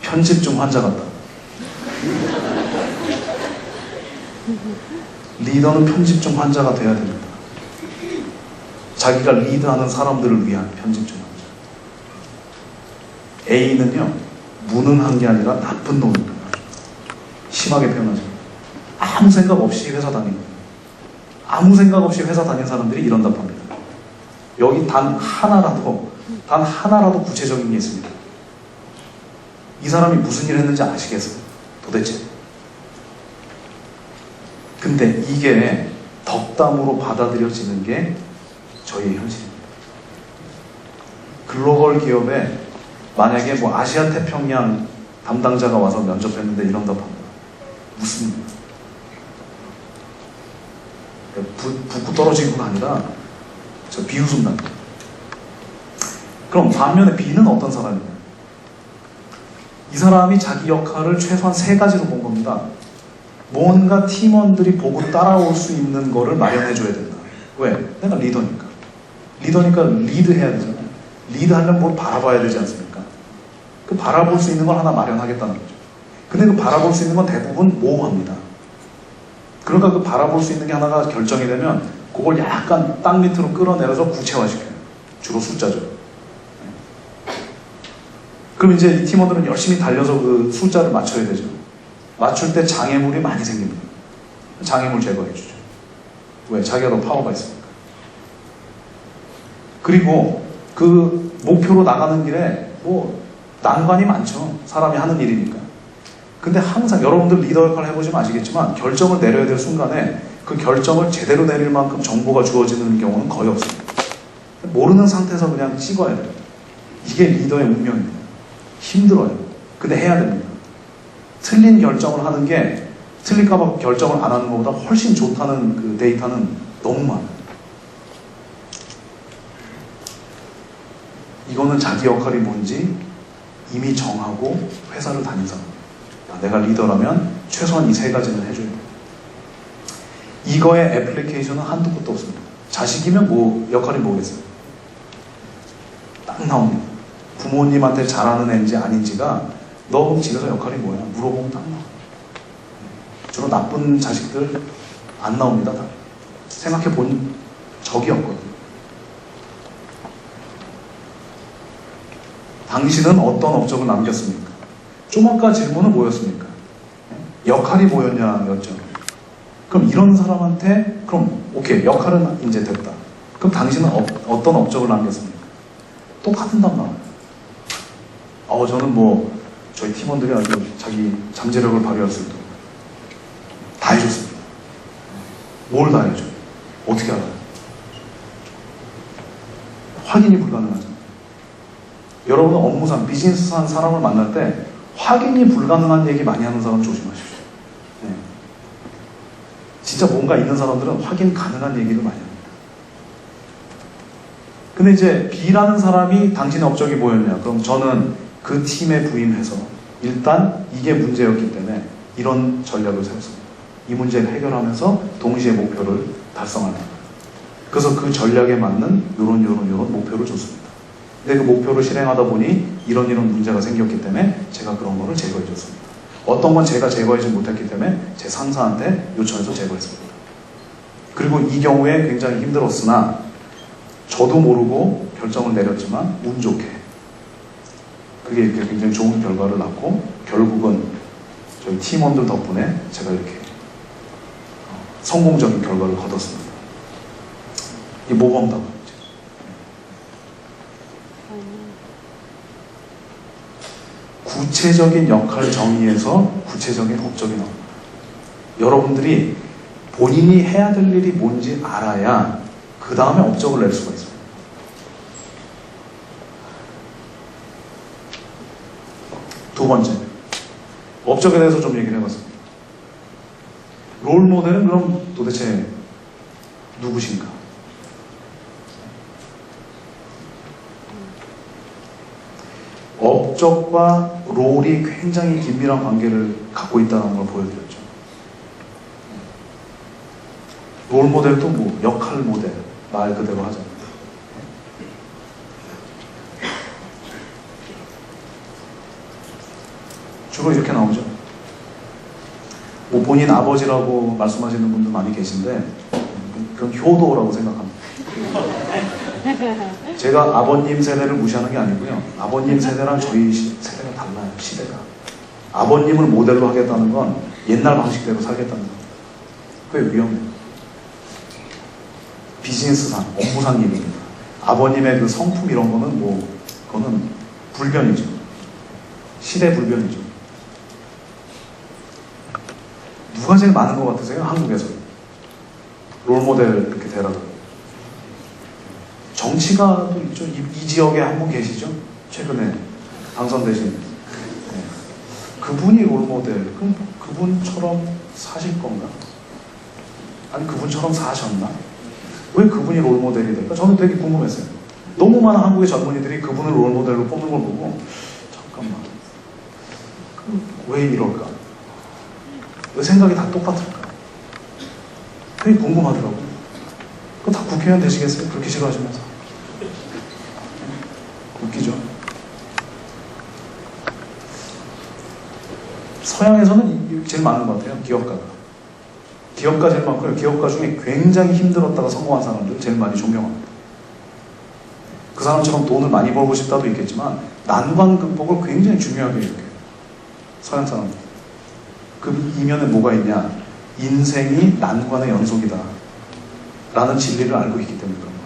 편집증 환자 같다. 리더는 편집증 환자가 돼야 됩니다. 자기가 리드하는 사람들을 위한 편집증 환자. A는요, 무능한 게 아니라 나쁜 놈입니다. 심하게 표현하죠. 아무 생각 없이 회사 다니는 거예요. 아무 생각 없이 회사 다니는 사람들이 이런 답합니다. 여기 단 하나라도 구체적인 게 있습니다. 이 사람이 무슨 일을 했는지 아시겠어요? 도대체. 근데 이게 덕담으로 받아들여지는 게 저희의 현실입니다. 글로벌 기업에 만약에 뭐 아시아 태평양 담당자가 와서 면접했는데 이런 답합니다. 무슨 붓고 떨어진 건 아니라 저 비웃음납니다. 그럼 반면에 B는 어떤 사람이냐? 이 사람이 자기 역할을 최소한 3가지로 본 겁니다. 뭔가 팀원들이 보고 따라올 수 있는 거를 마련해줘야 된다. 왜? 내가 리더니까. 리더니까 리드해야 되잖아요. 리드하려면 뭘 바라봐야 되지 않습니까? 그 바라볼 수 있는 걸 하나 마련하겠다는 거죠. 근데 그 바라볼 수 있는 건 대부분 모호합니다. 그러니까 그 바라볼 수 있는 게 하나가 결정이 되면 그걸 약간 땅 밑으로 끌어내려서 구체화시켜요. 주로 숫자죠. 그럼 이제 이 팀원들은 열심히 달려서 그 숫자를 맞춰야 되죠. 맞출 때 장애물이 많이 생깁니다. 장애물 제거해주죠. 왜? 자기가 더 파워가 있으니까. 그리고 그 목표로 나가는 길에 뭐 난관이 많죠. 사람이 하는 일이니까. 근데 항상 여러분들 리더 역할을 해보시면 아시겠지만 결정을 내려야 될 순간에 그 결정을 제대로 내릴 만큼 정보가 주어지는 경우는 거의 없습니다. 모르는 상태에서 그냥 찍어야 돼요. 이게 리더의 운명입니다. 힘들어요. 근데 해야 됩니다. 틀린 결정을 하는 게 틀릴까봐 결정을 안 하는 것보다 훨씬 좋다는 그 데이터는 너무 많아요. 이거는 자기 역할이 뭔지 이미 정하고 회사를 다닌 사람입니다. 내가 리더라면 최소한 이 3가지는 해줘야 돼요. 이거의 애플리케이션은 한두 곳도 없습니다. 자식이면 뭐 역할이 뭐겠어요? 딱 나옵니다. 부모님한테 잘하는 애인지 아닌지가 너 그럼 집에서 역할이 뭐야? 물어보면 딱 나와. 주로 나쁜 자식들 안 나옵니다. 다. 생각해 본 적이 없거든요. 당신은 어떤 업적을 남겼습니까? 좀 아까 질문은 뭐였습니까? 역할이 뭐였냐였죠. 그럼 이런 사람한테 그럼 오케이 역할은 이제 됐다. 그럼 당신은 어떤 업적을 남겼습니까? 똑같은 답 나와요. 저는 뭐 저희 팀원들이 아주 자기 잠재력을 발휘했을 때 다 해줬습니다. 뭘 다 해줘? 어떻게 알아요? 확인이 불가능하잖아요. 여러분은 업무상 비즈니스상 사람을 만날 때 확인이 불가능한 얘기 많이 하는 사람 조심하십시오. 네. 진짜 뭔가 있는 사람들은 확인 가능한 얘기를 많이 합니다. 근데 이제 B라는 사람이 당신의 업적이 뭐였냐? 그럼 저는 그 팀에 부임해서 일단 이게 문제였기 때문에 이런 전략을 세웠습니다. 이 문제를 해결하면서 동시에 목표를 달성하는 거예요. 그래서 그 전략에 맞는 요런 목표를 줬습니다. 근데 그 목표를 실행하다 보니 이런 문제가 생겼기 때문에 제가 그런 거를 제거해 줬습니다. 어떤 건 제가 제거하지 못했기 때문에 제 상사한테 요청해서 제거했습니다. 그리고 이 경우에 굉장히 힘들었으나 저도 모르고 결정을 내렸지만 운 좋게 그게 이렇게 굉장히 좋은 결과를 낳고 결국은 저희 팀원들 덕분에 제가 이렇게 성공적인 결과를 거뒀습니다. 이게 모범답안이죠. 구체적인 역할 정의에서 구체적인 업적이 나옵니다. 여러분들이 본인이 해야 될 일이 뭔지 알아야 그 다음에 업적을 낼 수가 있습니다. 두 번째, 업적에 대해서 좀 얘기를 해봤습니다. 롤 모델은 그럼 도대체 누구신가? 업적과 롤이 굉장히 긴밀한 관계를 갖고 있다는 걸 보여드렸죠. 롤 모델도 뭐 역할 모델 말 그대로 하잖아요. 주로 이렇게 나오죠. 뭐 본인 아버지라고 말씀하시는 분들 많이 계신데 그건 효도라고 생각합니다. 제가 아버님 세대를 무시하는 게 아니고요. 아버님 세대랑 저희 세대가 달라요. 시대가. 아버님을 모델로 하겠다는 건 옛날 방식대로 살겠다는 거예요. 그게 위험해요. 비즈니스상, 업무상 일입니다. 아버님의 그 성품 이런 거는 뭐 그거는 불변이죠. 시대 불변이죠. 누가 제일 많은 것 같으세요? 한국에서. 롤모델 이렇게 되라고. 정치가 또 있죠. 이 지역에 한 분 계시죠? 최근에 당선되신. 네. 그분이 롤모델. 그럼 그분처럼 사실 건가? 아니 그분처럼 사셨나? 왜 그분이 롤모델이 될까? 저는 되게 궁금했어요. 너무 많은 한국의 젊은이들이 그분을 롤모델로 뽑는 걸 보고 잠깐만. 왜 이럴까? 왜 생각이 다 똑같을까? 그게 궁금하더라고요. 그거 다 국회의원 되시겠어요? 그렇게 싫어하시면서. 웃기죠? 서양에서는 제일 많은 것 같아요. 기업가가. 기업가 제일 많고요. 기업가 중에 굉장히 힘들었다가 성공한 사람들 제일 많이 존경합니다. 그 사람처럼 돈을 많이 벌고 싶다도 있겠지만 난관 극복을 굉장히 중요하게 여겨요. 서양 사람들. 그 이면에 뭐가 있냐? 인생이 난관의 연속이다. 라는 진리를 알고 있기 때문에 그런 겁니다.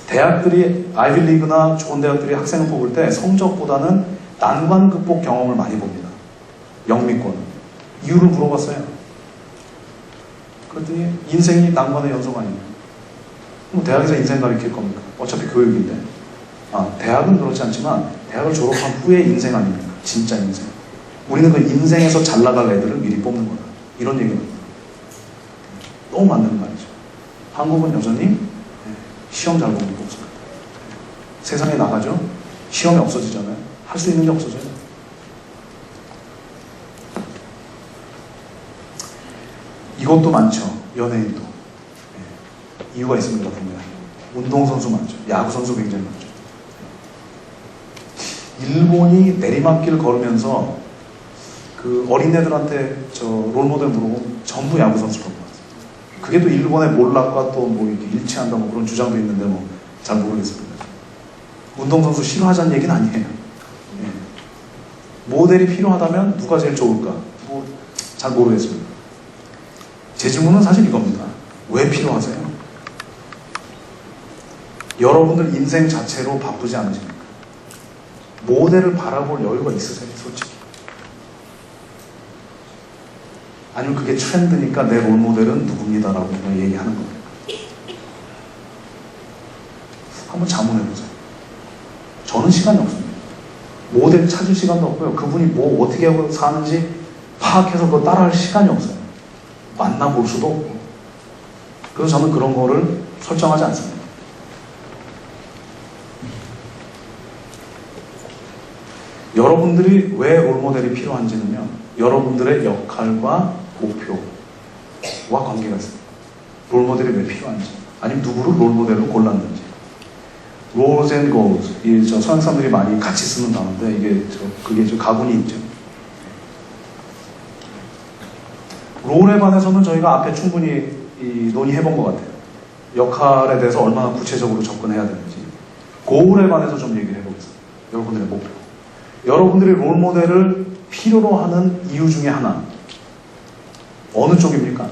대학들이, 아이비리그나 좋은 대학들이 학생을 뽑을 때 성적보다는 난관 극복 경험을 많이 봅니다. 영미권. 이유를 물어봤어요. 그랬더니 인생이 난관의 연속 아니에요. 뭐 대학에서 인생 가르칠 겁니까? 어차피 교육인데. 대학은 그렇지 않지만 대학을 졸업한 후에 인생 아닙니까? 진짜 인생. 우리는 그 인생에서 잘 나갈 애들을 미리 뽑는 거다. 이런 얘기입니다. 너무 맞는 말이죠. 한국은 여전히 시험 잘 보는 거 없습니다. 세상에 나가죠? 시험이 없어지잖아요. 할 수 있는 게 없어져요. 이것도 많죠. 연예인도. 이유가 있습니다. 분명히. 운동선수 많죠. 야구선수 굉장히 많죠. 일본이 내리막길 걸으면서 그 어린애들한테 저 롤모델 물어보면 전부 야구선수라고 봤어요. 그게 또 일본의 몰락과 또 뭐 이렇게 일치한다 뭐 그런 주장도 있는데 뭐 잘 모르겠습니다. 운동선수 싫어하자는 얘기는 아니에요. 예. 모델이 필요하다면 누가 제일 좋을까? 잘 모르겠습니다. 제 질문은 사실 이겁니다. 왜 필요하세요? 여러분들 인생 자체로 바쁘지 않으십니까? 모델을 바라볼 여유가 있으세요, 솔직히? 아니면 그게 트렌드니까 내 롤모델은 누굽니다라고 그냥 얘기하는 겁니다. 한번 자문해보세요. 저는 시간이 없습니다. 모델 찾을 시간도 없고요. 그분이 뭐 어떻게 하고 사는지 파악해서 그거 따라할 시간이 없어요. 만나볼 수도 없고. 그래서 저는 그런 거를 설정하지 않습니다. 여러분들이 왜 롤모델이 필요한지는요, 여러분들의 역할과 목표와 관계가 있습니다. 롤모델이 왜 필요한지, 아니면 누구를 롤모델로 골랐는지. Roles and goals. 이 서양 사람들이 많이 같이 쓰는 단어인데, 그게 좀 가군이 있죠. 롤에 관해서는 저희가 앞에 충분히 논의해본 것 같아요. 역할에 대해서 얼마나 구체적으로 접근해야 되는지. goal에 관해서 좀 얘기를 해보겠습니다. 여러분들의 목표. 여러분들이 롤모델을 필요로 하는 이유 중에 하나. 어느 쪽입니까?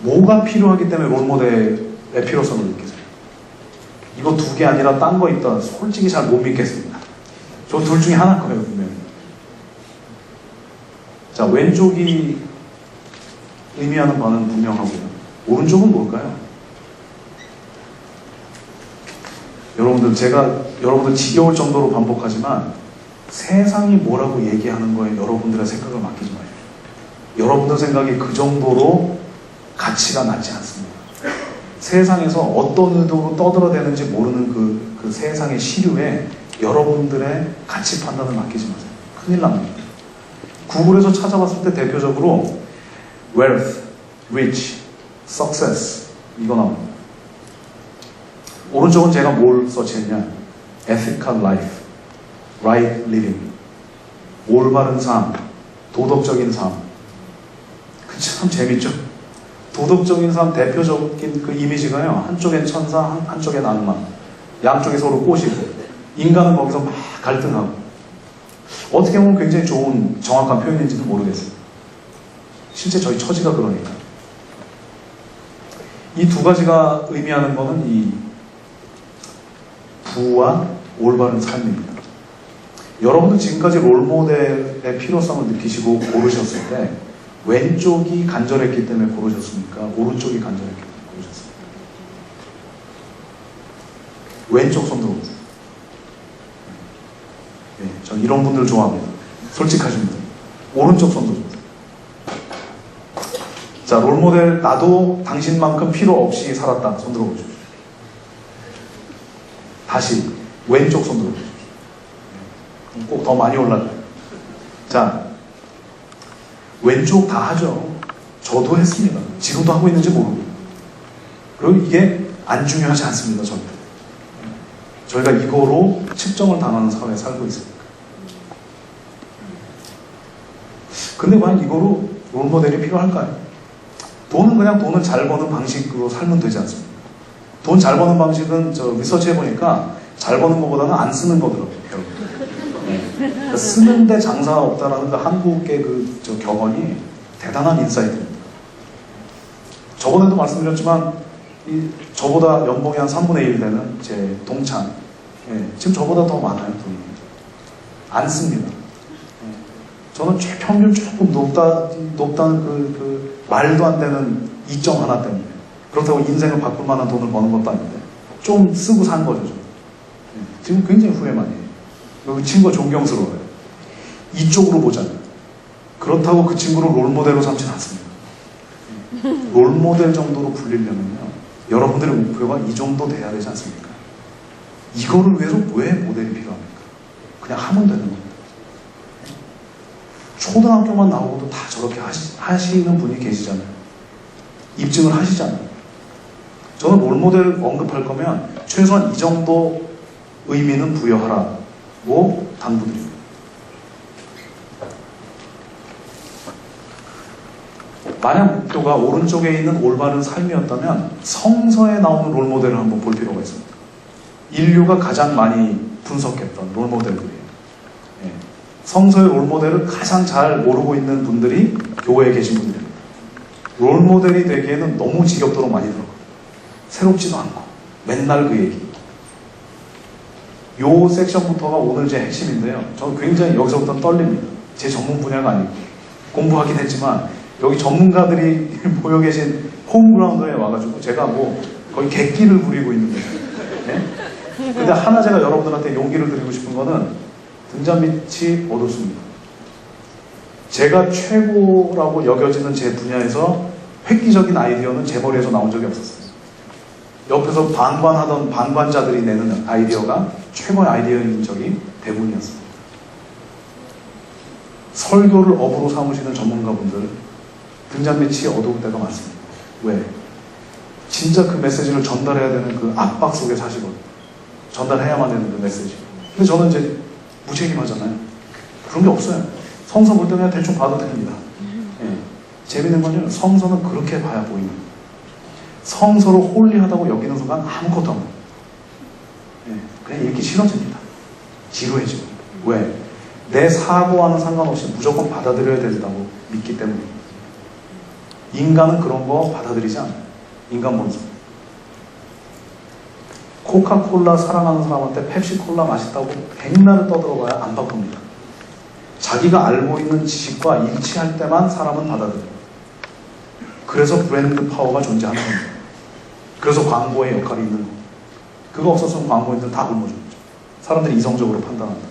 뭐가 필요하기 때문에 롤모델의 필요성을 느끼세요? 이거 두 개 아니라 딴 거 있다. 솔직히 잘 못 믿겠습니다. 저 둘 중에 하나일 거예요, 분명히. 자, 왼쪽이 의미하는 바는 분명하고요. 오른쪽은 뭘까요? 여러분들 지겨울 정도로 반복하지만 세상이 뭐라고 얘기하는 거에 여러분들의 생각을 맡기지 마십시오. 여러분들 생각이 그 정도로 가치가 낮지 않습니다. 세상에서 어떤 의도로 떠들어대는지 모르는 그 세상의 시류에 여러분들의 가치 판단을 맡기지 마세요. 큰일 납니다. 구글에서 찾아봤을 때 대표적으로 wealth, rich, success 이거 나옵니다. 오른쪽은 제가 뭘 서치했냐? ethical life, right living, 올바른 삶, 도덕적인 삶. 그 참 재밌죠? 도덕적인 삶 대표적인 그 이미지가요, 한쪽엔 천사, 한쪽엔 악마, 양쪽에 서로 꼬시고, 인간은 거기서 막 갈등하고. 어떻게 보면 굉장히 좋은 정확한 표현인지도 모르겠어요. 실제 저희 처지가 그러니까. 이 두 가지가 의미하는 것은 이 부와 올바른 삶입니다. 여러분도 지금까지 롤모델의 필요성을 느끼시고 고르셨을 때 왼쪽이 간절했기 때문에 고르셨습니까? 오른쪽이 간절했기 때문에 고르셨습니까? 왼쪽 손 들어보세요. 네, 전 이런 분들 좋아합니다. 솔직하신 분들. 오른쪽 손 들어보세요. 자, 롤모델 나도 당신만큼 필요 없이 살았다. 손 들어보십시오. 다시 왼쪽 손 들어보십시오. 꼭 더 많이 올라가요. 자, 왼쪽 다 하죠. 저도 했습니다. 지금도 하고 있는지 모르고. 그리고 이게 안 중요하지 않습니다. 절대. 저희가 이거로 측정을 당하는 사회에 살고 있습니다. 근데 과연 이거로 롤모델이 필요할까요? 돈은 그냥 돈을 잘 버는 방식으로 살면 되지 않습니까? 돈 잘 버는 방식은 저 리서치 해보니까 잘 버는 것보다는 안 쓰는 거더라고요. 그러니까 쓰는데 장사가 없다라는 그 한국의 저 격언이 대단한 인사이트입니다. 저번에도 말씀드렸지만 저보다 연봉이 한 3분의 1 되는 제 동창, 지금 저보다 더 많아요. 돈이. 안 씁니다. 저는 평균 조금 높다는 그 말도 안 되는 이점 하나 때문에, 그렇다고 인생을 바꿀 만한 돈을 버는 것도 아닌데 좀 쓰고 산 거죠. 지금 굉장히 후회 많이 해요. 그 친구가 존경스러워요. 이쪽으로 보잖아요. 그렇다고 그 친구를 롤모델로 삼진 않습니다. 롤모델 정도로 불리려면요, 여러분들의 목표가 이 정도 돼야 되지 않습니까? 이거를 위해서 왜 모델이 필요합니까? 그냥 하면 되는 겁니다. 초등학교만 나오고도 다 저렇게 하시는 분이 계시잖아요. 입증을 하시잖아요. 저는 롤모델 언급할 거면 최소한 이 정도 의미는 부여하라고 당부드립니다. 만약 목표가 오른쪽에 있는 올바른 삶이었다면 성서에 나오는 롤모델을 한번 볼 필요가 있습니다. 인류가 가장 많이 분석했던 롤모델들이에요. 예. 성서의 롤모델을 가장 잘 모르고 있는 분들이 교회에 계신 분들입니다. 롤모델이 되기에는 너무 지겹도록 많이 들어요. 새롭지도 않고 맨날 그 얘기. 요 섹션부터가 오늘 제 핵심인데요. 저는 굉장히 여기서부터 떨립니다. 제 전문 분야가 아니고 공부하긴 했지만 여기 전문가들이 모여 계신 홈그라운드에 와가지고 제가 뭐 거의 객기를 부리고 있는데 예? 근데 하나 제가 여러분들한테 용기를 드리고 싶은 거는 등잔빛이 어둡습니다. 제가 최고라고 여겨지는 제 분야에서 획기적인 아이디어는 제 머리에서 나온 적이 없었어요. 옆에서 방관하던 방관자들이 내는 아이디어가 최고의 아이디어인 적이 대부분이었습니다. 설교를 업으로 삼으시는 전문가분들 등잔빛이 어두울 때가 많습니다. 왜? 진짜 그 메시지를 전달해야 되는 그 압박 속에 사시거든요. 전달해야만 되는 그 메시지. 근데 저는 이제 무책임하잖아요. 그런 게 없어요. 성서 볼 때 그냥 대충 봐도 됩니다. 예. 재밌는 건요, 성서는 그렇게 봐야 보입니다. 성서를 홀리하다고 여기는 순간 아무것도 없는 거예요. 예. 그냥 읽기 싫어집니다. 지루해지고. 왜? 내 사고와는 상관없이 무조건 받아들여야 된다고 믿기 때문입니다. 인간은 그런 거 받아들이지 않아요. 인간 본성. 코카콜라 사랑하는 사람한테 펩시콜라 맛있다고 백날을 떠들어봐야 안 바꿉니다. 자기가 알고 있는 지식과 일치할 때만 사람은 받아들여요. 그래서 브랜드 파워가 존재하는 겁니다. 그래서 광고의 역할이 있는 겁니다. 그거 없었으면 광고인들 다 굶어줍니다. 사람들이 이성적으로 판단한다.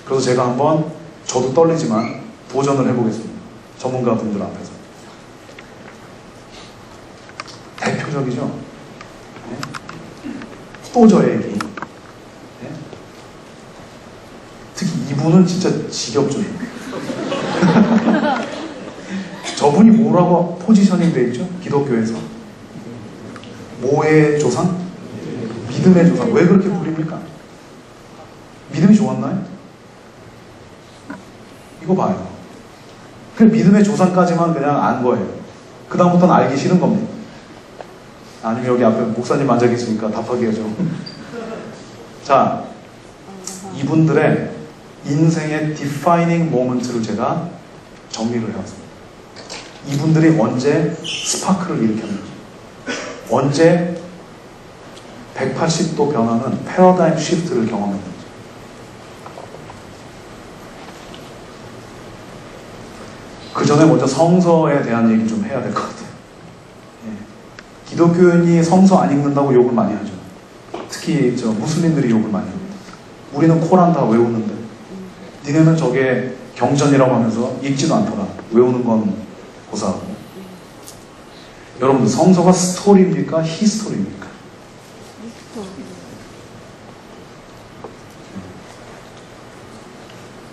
그래서 제가 한번 저도 떨리지만 도전을 해보겠습니다. 전문가분들 앞에서. 대표적이죠? 네? 또 저의 얘기. 네? 특히 이분은 진짜 지겹죠. 저분이 뭐라고 포지셔닝 돼 있죠? 기독교에서. 뭐의 조상? 믿음의 조상. 왜 그렇게 부립니까? 믿음이 좋았나요? 이거 봐요. 그 믿음의 조상까지만 그냥 안 거예요. 그 다음부터는 알기 싫은 겁니다. 아니면 여기 앞에 목사님 앉아 계시니까 답하기야죠. 자, 이분들의 인생의 defining moment를 제가 정리를 해왔습니다. 이분들이 언제 스파크를 일으켰는지, 언제 180도 변하는 패러다임 시프트를 경험했는지. 그 전에 먼저 성서에 대한 얘기 좀 해야 될 것 같아요. 예. 기독교인이 성서 안 읽는다고 욕을 많이 하죠. 특히 저 무슬림들이 욕을 많이 합니다. 우리는 코란 다 외우는데 니네는 저게 경전이라고 하면서 읽지도 않더라. 외우는 건 고사하고. 여러분들 성서가 스토리입니까? 히스토리입니까?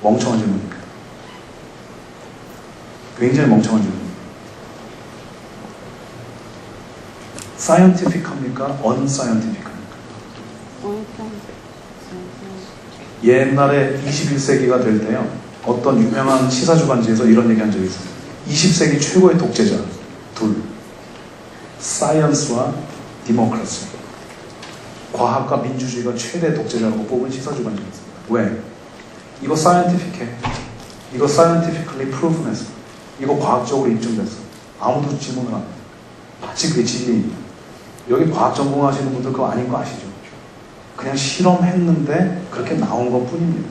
멍청한 질문입니다. 굉장히 멍청한 질문입니다. 사이언티픽합니까? 언사이언티픽합니까? 옛날에 21세기가 될 때요, 어떤 유명한 시사주간지에서 이런 얘기 한 적이 있어요. 20세기 최고의 독재자 둘, 사이언스와 디모크라시, 과학과 민주주의가 최대 독재자라고 뽑은 시사주간지가 있습니다. 왜? 이거 사이언티픽해. 이거 scientifically proven 했어. 이거 과학적으로 입증됐어. 아무도 질문을 안 해요. 마치 그게 진리입니다. 여기 과학 전공하시는 분들 그거 아닌 거 아시죠? 그냥 실험했는데 그렇게 나온 것 뿐입니다.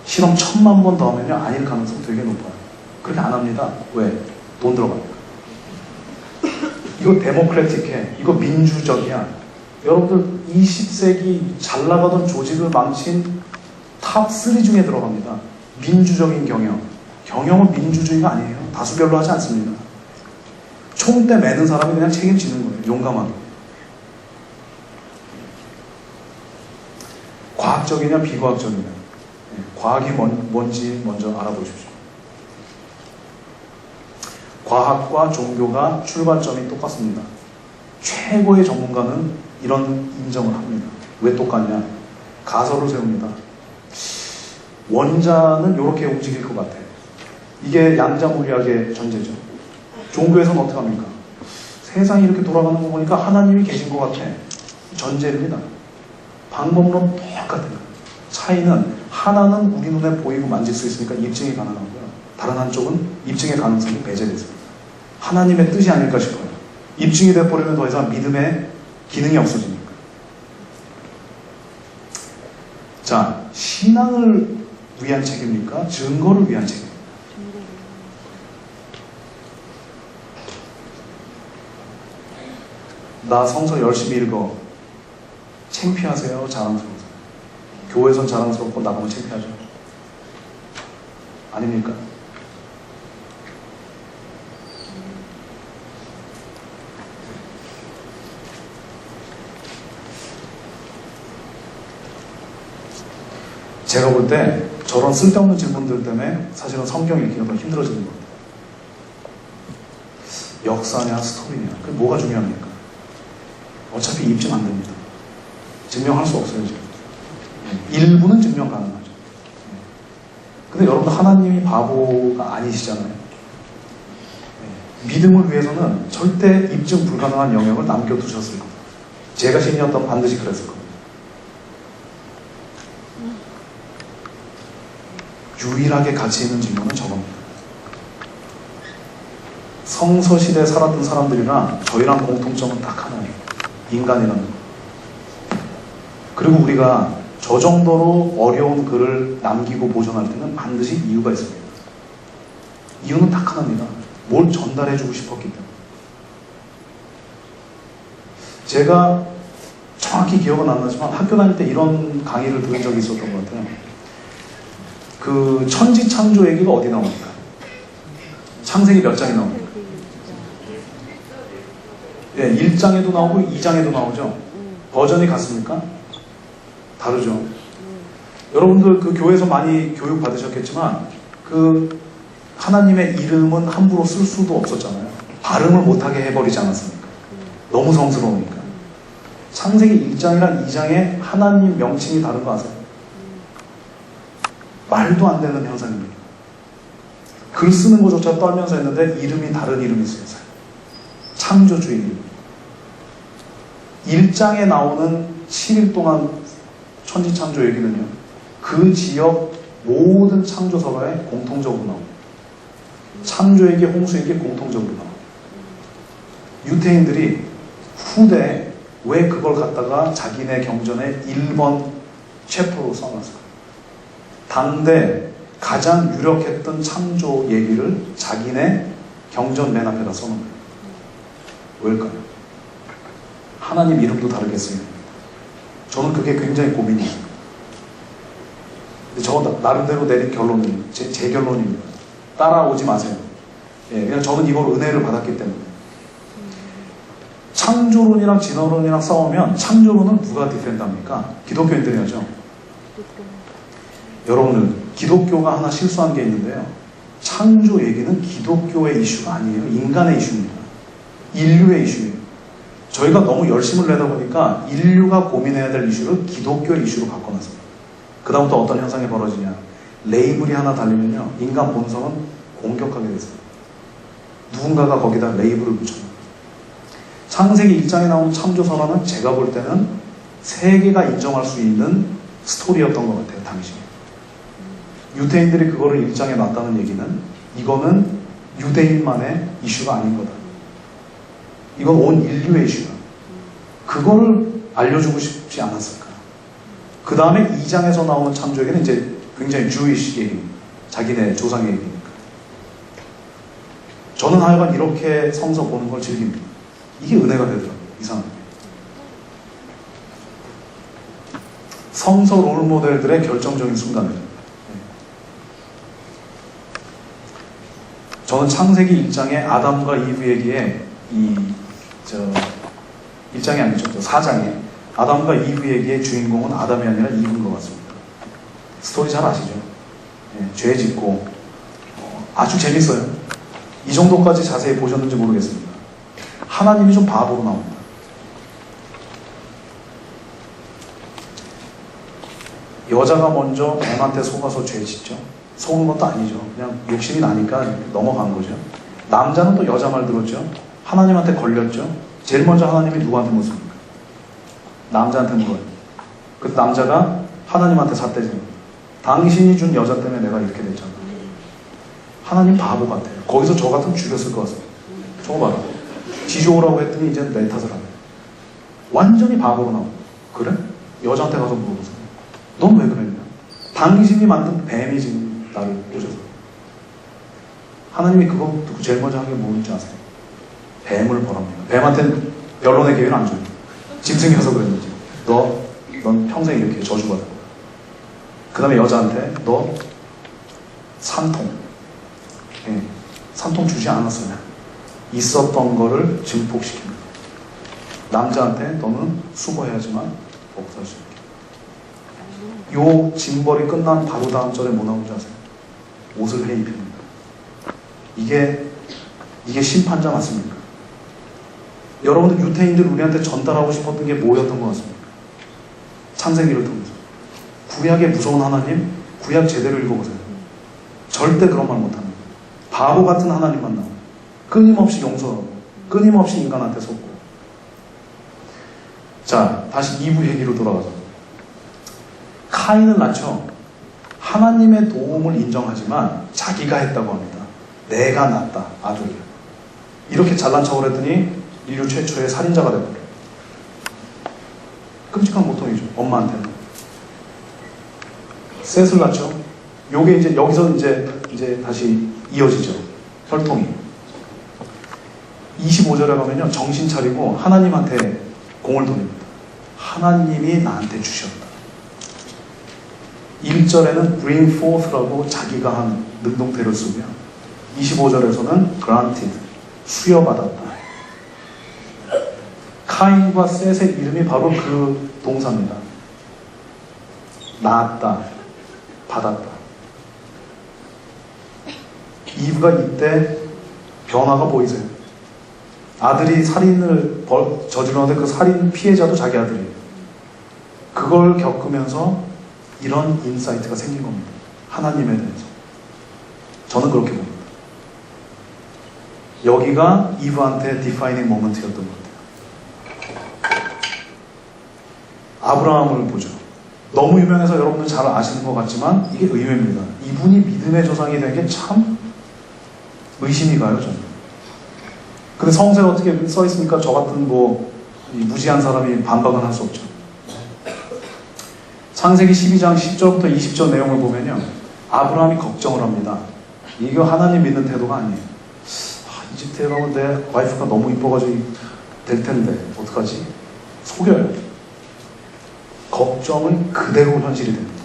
실험 1000만 번 더 하면요, 아닐 가능성 되게 높아요. 그렇게 안 합니다. 왜? 돈 들어가니까. 이거 데모크래틱해. 이거 민주적이야. 여러분들 20세기 잘 나가던 조직을 망친 탑3 중에 들어갑니다. 민주적인 경영. 경영은 민주주의가 아니에요. 다수결로 하지 않습니다. 총대 매는 사람이 그냥 책임지는 거예요. 용감하게. 과학적이냐 비과학적이냐. 과학이 뭔지 먼저 알아보십시오. 과학과 종교가 출발점이 똑같습니다. 최고의 전문가는 이런 인정을 합니다. 왜 똑같냐? 가설을 세웁니다. 원자는 이렇게 움직일 것 같아. 이게 양자물리학의 전제죠. 종교에서는 어떻게 합니까? 세상이 이렇게 돌아가는 거 보니까 하나님이 계신 것 같아. 전제입니다. 방법론 똑같은 거예요. 차이는 하나는 우리 눈에 보이고 만질 수 있으니까 입증이 가능하고요. 다른 한쪽은 입증의 가능성이 배제되죠. 하나님의 뜻이 아닐까 싶어요. 입증이 돼버리면 더 이상 믿음의 기능이 없어지니까. 자, 신앙을 위한 책입니까? 증거를 위한 책입니까? 나 성서 열심히 읽어. 창피하세요? 자랑스러우세요? 교회에선 자랑스럽고 나가면 창피하죠? 아닙니까? 제가 볼 때 저런 쓸데없는 질문들 때문에 사실은 성경 읽기가 더 힘들어지는 겁니다. 역사냐 스토리냐 그게 뭐가 중요합니까? 어차피 입증 안 됩니다. 증명할 수 없어요 지금. 일부는 증명 가능하죠. 근데 여러분 하나님이 바보가 아니시잖아요. 믿음을 위해서는 절대 입증 불가능한 영역을 남겨두셨을 겁니다. 제가 신이었다면 반드시 그랬을 겁니다. 유일하게 가치 있는 질문은 저겁니다. 성서시대에 살았던 사람들이랑 저희랑 공통점은 딱 하나예요. 인간이라는 거. 그리고 우리가 저 정도로 어려운 글을 남기고 보존할 때는 반드시 이유가 있습니다. 이유는 딱 하나입니다. 뭘 전달해주고 싶었기 때문에. 제가 정확히 기억은 안 나지만 학교 다닐 때 이런 강의를 들은 적이 있었던 것 같아요. 그 천지창조 얘기가 어디 나옵니까? 창세기 몇 장이 나옵니까? 예, 1장에도 나오고 2장에도 나오죠. 버전이 같습니까? 다르죠. 여러분들 그 교회에서 많이 교육 받으셨겠지만 그 하나님의 이름은 함부로 쓸 수도 없었잖아요. 발음을 못하게 해버리지 않았습니까? 너무 성스러우니까. 창세기 1장이랑 2장에 하나님 명칭이 다른 거 아세요? 말도 안 되는 현상입니다. 글 쓰는 것조차 떨면서 했는데 이름이 다른 이름이 쓰였어요. 창조주의. 1장에 나오는 7일 동안 천지창조 얘기는요. 그 지역 모든 창조서가에 공통적으로 나옵니다. 창조얘기, 홍수얘기 공통적으로 나옵니다. 유태인들이 후대에 왜 그걸 갖다가 자기네 경전에 1번 챕터로 써놨을까요? 당대 가장 유력했던 창조 얘기를 자기네 경전 맨 앞에다 써놓은 거예요. 왜일까요? 하나님 이름도 다르겠어요. 저는 그게 굉장히 고민이에요. 저 나름대로 내린 결론은 제 결론입니다. 따라오지 마세요. 예, 그냥 저는 이걸 은혜를 받았기 때문에. 창조론이랑 진화론이랑 싸우면 창조론은 누가 디펜드합니까? 기독교인들이 하죠. 여러분들 기독교가 하나 실수한 게 있는데요. 창조 얘기는 기독교의 이슈가 아니에요. 인간의 이슈입니다. 인류의 이슈예요. 저희가 너무 열심을 내다 보니까 인류가 고민해야 될 이슈를 기독교의 이슈로 바꿔놨습니다. 그 다음부터 어떤 현상이 벌어지냐. 레이블이 하나 달리면요. 인간 본성은 공격하게 됐습니다. 누군가가 거기다 레이블을 붙여요. 창세기 1장에 나오는 창조선언은 제가 볼 때는 세계가 인정할 수 있는 스토리였던 것 같아요. 당시에. 유대인들이 그거를 1장에 놨다는 얘기는 이거는 유대인만의 이슈가 아닌 거다. 이건 온 인류의 이슈다. 그거를 알려주고 싶지 않았을까. 그 다음에 2장에서 나오는 창조 얘기는 이제 굉장히 주이시 얘기입니다. 자기네 조상의 얘기니까. 저는 하여간 이렇게 성서 보는 걸 즐깁니다. 이게 은혜가 되더라고요. 이상하게. 성서 롤모델들의 결정적인 순간이죠. 저는 창세기 1장에 아담과 이브 얘기에 1장이 아니죠. 4장에 아담과 이브 얘기의 주인공은 아담이 아니라 이브인 것 같습니다. 스토리 잘 아시죠? 예, 죄 짓고 아주 재밌어요. 이 정도까지 자세히 보셨는지 모르겠습니다. 하나님이 좀 바보로 나옵니다. 여자가 먼저 뱀한테 속아서 죄 짓죠. 속은 것도 아니죠. 그냥 욕심이 나니까 넘어간 거죠. 남자는 또 여자 말 들었죠. 하나님한테 걸렸죠. 제일 먼저 하나님이 누구한테 묻습니까? 남자한테 물어요. 그 남자가 하나님한테 삿대지는 거예요. 당신이 준 여자 때문에 내가 이렇게 됐잖아. 하나님 바보 같아요. 거기서 저 같으면 죽였을 것 같아요. 저거 봐라. 지조라고 했더니 이제 내 탓을 하네. 완전히 바보로 나오고. 그래? 여자한테 가서 물어보세요. 넌 왜 그랬냐? 당신이 만든 뱀이 지금 나를 꼬셔서. 하나님이 그거 듣고 제일 먼저 한 게 뭔지 아세요? 뱀을 벌합니다. 뱀한테는 변론의 기회는 안 줘요. 짐승이어서 그랬는지. 넌 평생 이렇게 저주받아. 그 다음에 여자한테 너 산통. 예, 산통 주지 않았어요. 있었던 거를 증폭시킵니다. 남자한테 너는 수고해야지만 먹고 살 수 있게. 요 징벌이 끝난 바로 다음 절에 뭐 나오는지 아세요? 옷을 해입힙니다. 이게 심판자 맞습니까? 여러분들 유태인들 우리한테 전달하고 싶었던 게 뭐였던 것 같습니까? 창세기를 통해서. 구약의 무서운 하나님, 구약 제대로 읽어보세요. 절대 그런 말 못합니다. 바보 같은 하나님만 나와요. 끊임없이 용서하고, 끊임없이 인간한테 속고. 자, 다시 2부 얘기로 돌아가서. 카인을 낳죠. 하나님의 도움을 인정하지만 자기가 했다고 합니다. 내가 낳았다, 아들을. 이렇게 잘난 척을 했더니 인류 최초의 살인자가 되버려요. 끔찍한 고통이죠, 엄마한테는. 셋을 낳죠. 요게 이제 여기서 이제 다시 이어지죠. 혈통이. 25절에 가면요, 정신 차리고 하나님한테 공을 돌립니다. 하나님이 나한테 주셨다. 1절에는 bring forth라고 자기가 한 능동태를 쓰고요. 25절에서는 granted, 수여받았다. 카인과 셋의 이름이 바로 그 동사입니다. 낳았다, 받았다. 이브가 이때 변화가 보이세요? 아들이 살인을 저지르는데 그 살인 피해자도 자기 아들이에요. 그걸 겪으면서 이런 인사이트가 생긴 겁니다. 하나님에 대해서. 저는 그렇게 봅니다. 여기가 이브한테 디파이닝 모먼트였던 것 같아요. 아브라함을 보죠. 너무 유명해서 여러분들 잘 아시는 것 같지만 이게 의외입니다. 이분이 믿음의 조상이 된 게 참 의심이 가요, 저는. 근데 성서에 어떻게 써 있습니까? 저 같은 무지한 사람이 반박은 할 수 없죠. 창세기 12장 10절부터 20절 내용을 보면요, 아브라함이 걱정을 합니다. 이거 하나님 믿는 태도가 아니에요. 이집트에 가면 내 와이프가 너무 이뻐가지고 될 텐데 어떡하지? 속여요. 걱정은 그대로 현실이 됩니다.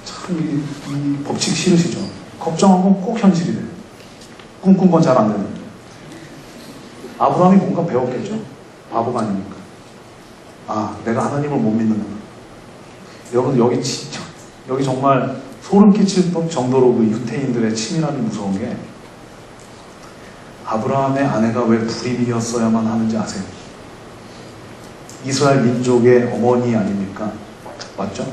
참 이 법칙 싫으시죠? 걱정한 건 꼭 현실이 돼요. 꿈꾼 건 잘 안 되는데. 아브라함이 뭔가 배웠겠죠? 바보가 아니니까. 내가 하나님을 못 믿는구나. 여러분, 여기 정말 소름 끼칠 정도로 그 유태인들의 치밀함이 무서운 게, 아브라함의 아내가 왜 불임이었어야만 하는지 아세요? 이스라엘 민족의 어머니 아닙니까? 맞죠?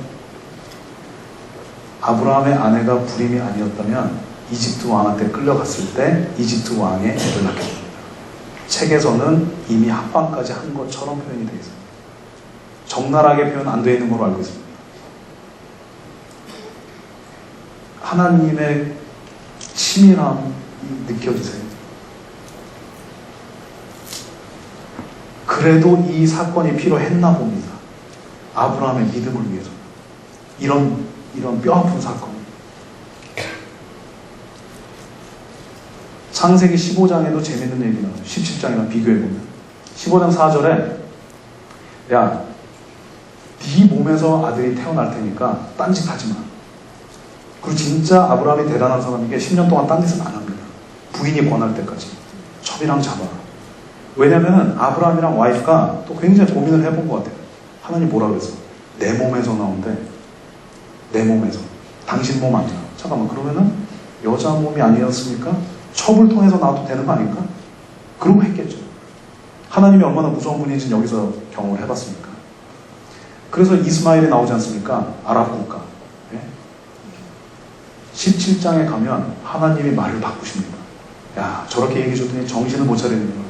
아브라함의 아내가 불임이 아니었다면 이집트 왕한테 끌려갔을 때 이집트 왕의 애를 낳게 됩니다. 책에서는 이미 합방까지 한 것처럼 표현이 되어 있습니다. 적나라하게 표현 안 되어 있는 걸로 알고 있습니다. 하나님의 치밀함이 느껴지세요? 그래도 이 사건이 필요했나 봅니다. 아브라함의 믿음을 위해서. 이런 뼈아픈 사건. 창세기 15장에도 재밌는 얘기 나와요. 17장이랑 비교해보면. 15장 4절에 야, 네 몸에서 아들이 태어날 테니까 딴짓 하지 마. 그리고 진짜 아브라함이 대단한 사람이게 10년 동안 딴짓은 안 합니다. 부인이 권할 때까지. 첩이랑 잡아. 왜냐면은 아브라함이랑 와이프가 또 굉장히 고민을 해본 것 같아요. 하나님 뭐라 그랬어? 내 몸에서 나온대. 내 몸에서. 당신 몸 아니야. 잠깐만, 그러면은 여자 몸이 아니었습니까? 첩을 통해서 나와도 되는 거 아닌가? 그러고 했겠죠. 하나님이 얼마나 무서운 분인지 여기서 경험을 해봤습니까? 그래서 이스마엘이 나오지 않습니까? 아랍 국가. 17장에 가면 하나님이 말을 바꾸십니다. 야, 저렇게 얘기해 줬더니 정신을 못 차리는 거야.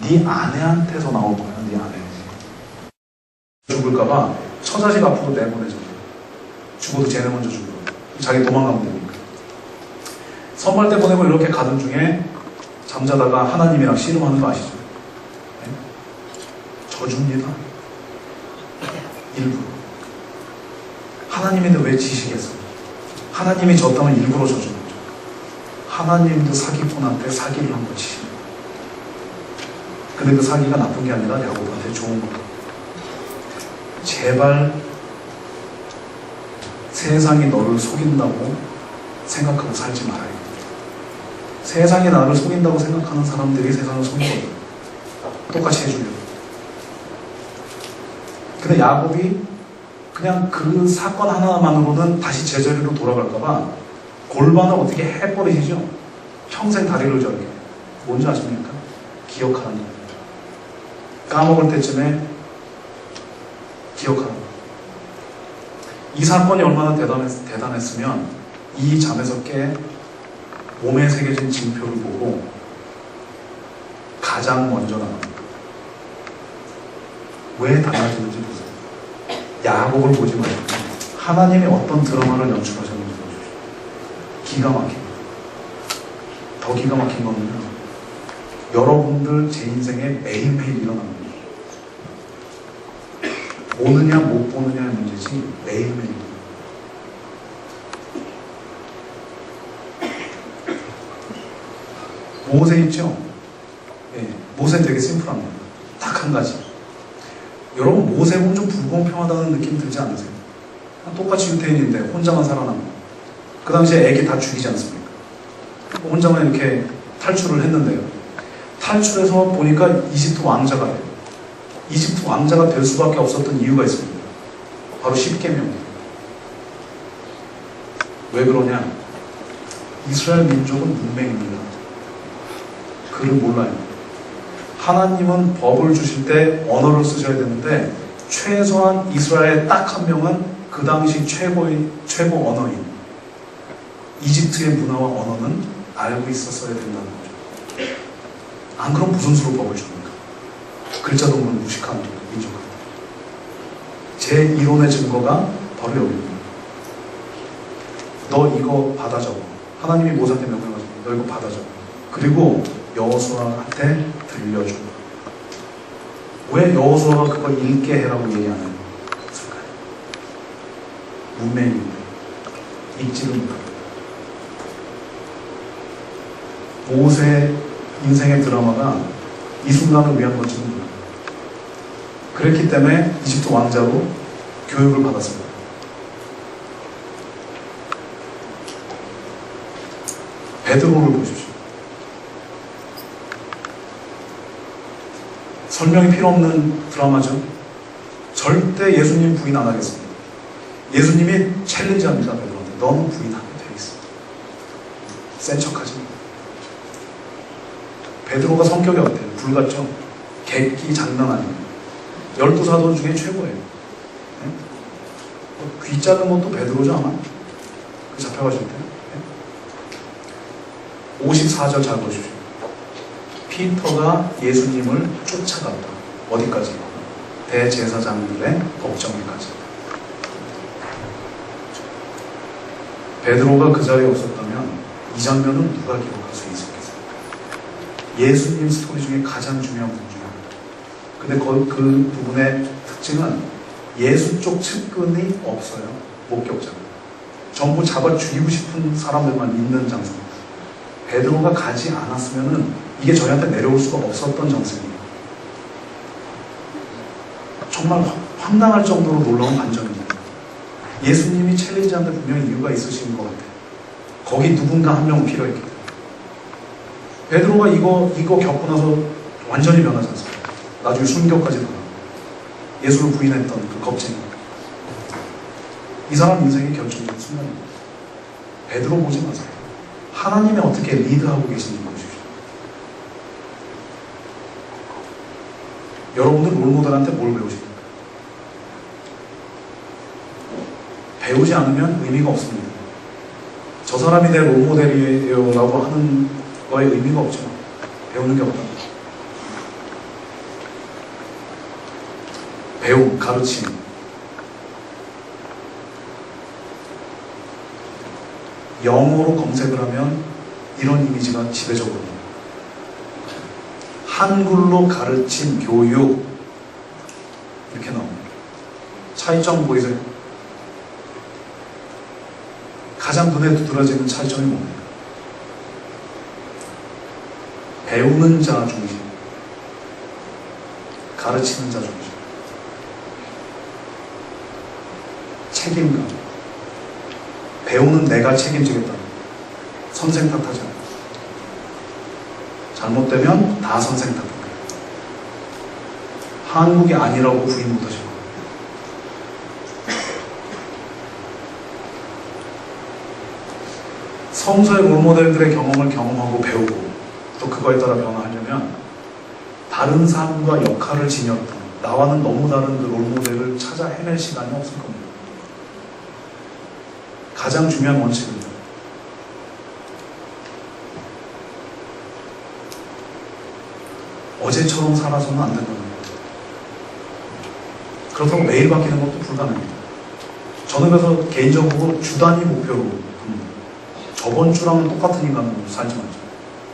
네 아내한테서 나올 거야. 네 아내지. 죽을까봐 처자식 앞으로 내보내죠. 죽어도 쟤네 먼저 죽어. 자기 도망가면 되니까. 선발 때 보내고 이렇게 가던 중에 잠자다가 하나님이랑 씨름하는 거 아시죠? 네? 저줍니다. 일부러. 하나님인데 왜 지시겠어? 하나님이 졌다면 일부러 져주는 거죠. 하나님도 사기꾼한테 사기를 한 거지. 근데 그 사기가 나쁜 게 아니라 야곱한테 좋은 거예요. 제발 세상이 너를 속인다고 생각하고 살지 말아야 돼. 세상이 나를 속인다고 생각하는 사람들이 세상을 속이거든. 똑같이 해주려고. 근데 야곱이 그냥 그 사건 하나만으로는 다시 제자리로 돌아갈까봐 골반을 어떻게 해버리시죠? 평생 다리를 저렇게. 뭔지 아십니까? 기억하라는 거예요. 까먹을 때쯤에 기억하라는 거예요. 이 사건이 얼마나 대단했으면 이 잠에서 깨 몸에 새겨진 징표를 보고 가장 먼저 나갑니다. 왜 달라지는지 보세요. 야곱을 보지 말고 하나님이 어떤 드라마를 연출하셨는지 보십시오. 기가 막힙니다. 더 기가 막힌 거는요, 여러분들 제 인생에 매일매일 일어나는 거예요. 보느냐 못 보느냐의 문제지 매일매일. 모세 있죠? 예, 모세 되게 심플합니다. 딱 한 가지. 여러분 모세 보면 좀 불공평하다는 느낌 들지 않으세요? 똑같이 유태인인데 혼자만 살아남고 그 당시에 애기 다 죽이지 않습니까? 혼자만 이렇게 탈출을 했는데요. 탈출해서 보니까 이집트 왕자가 돼요. 이집트 왕자가 될 수밖에 없었던 이유가 있습니다. 바로 10계명. 왜 그러냐? 이스라엘 민족은 문맹입니다. 그를 몰라요. 하나님은 법을 주실 때 언어를 쓰셔야 되는데 최소한 이스라엘 딱 한 명은 그 당시 최고 언어인 이집트의 문화와 언어는 알고 있었어야 된다는 거죠. 안 그럼 무슨 수로 법을 줍니까? 글자도 모르는 무식한 민족입니다. 제 이론의 증거가 바로 여기입니다. 너 이거 받아 적어. 하나님이 모세한테 명령하죠. 너 이거 받아 적어. 그리고 여호수아한테 들려줘. 왜 여호수아가 그걸 읽게 해라고 얘기 안 해요? 문맹입니다. 읽지를 못해요. 모세 인생의 드라마가 이 순간을 위한 건지는 몰라요. 그랬기 때문에 이집트 왕자로 교육을 받았습니다. 베드로를 보십시오. 설명이 필요 없는 드라마죠. 절대 예수님 부인 안 하겠습니다. 예수님이 챌린지합니다. 베드로한테. 너는 부인하게 돼 있어. 센 척하지. 베드로가 성격이 어때요? 불 같죠? 객기 장난 아니에요. 12사도 중에 최고예요. 네? 귀 작은 것도 베드로죠 아마? 그 잡혀가실 때. 네? 54절 잘 보십시오. 피터가 예수님을 쫓아갔다. 어디까지? 대제사장들의 법정에까지. 베드로가 그 자리에 없었다면 이 장면은 누가 기록할 수 있었겠어요? 예수님 스토리 중에 가장 중요한 부분 중에 하나. 근데 그 부분의 특징은 예수 쪽 측근이 없어요. 목격자가. 전부 잡아 죽이고 싶은 사람들만 있는 장소입니다. 베드로가 가지 않았으면은 이게 저희한테 내려올 수가 없었던 정승이에요. 정말 황당할 정도로 놀라운 반전입니다. 예수님이 챌린지하는데 분명히 이유가 있으신 것 같아요. 거기 누군가 한 명은 필요했기 때문에. 베드로가 이거 겪고 나서 완전히 변하지 않습니까? 나중에 순교까지 당하고 예수를 부인했던 그 겁쟁이. 이 사람 인생의 결정적인 순간입니다. 베드로 보지 마세요. 하나님이 어떻게 리드하고 계신지 보십시오. 여러분들 롤모델한테 뭘 배우십니까? 배우지 않으면 의미가 없습니다. 저 사람이 내 롤모델이에요 라고 하는 거에 의미가 없죠. 배우는 게 없다. 배움, 가르침. 영어로 검색을 하면 이런 이미지가 지배적으로 한글로 가르침, 교육 이렇게 나옵니다. 차이점 보이세요? 가장 눈에 두드러지는 차이점이 뭡니까? 배우는 자 중심, 가르치는 자 중심, 책임감. 배우는 내가 책임지겠다. 선생 탓하지 않아. 잘못되면 다 선생 탓. 한국이 아니라고 부인 못하시고. 성서의 롤모델들의 경험을 경험하고 배우고 또 그거에 따라 변화하려면 다른 삶과 역할을 지녔던 나와는 너무 다른 그 롤모델을 찾아 헤맬 시간이 없을 겁니다. 가장 중요한 원칙입니다. 어제처럼 살아서는 안 된다는 거예요. 그렇다고 매일 바뀌는 것도 불가능합니다. 저는 그래서 개인적으로 주 단위 목표로 봅니다. 저번 주랑은 똑같은 인간으로 살지 말자.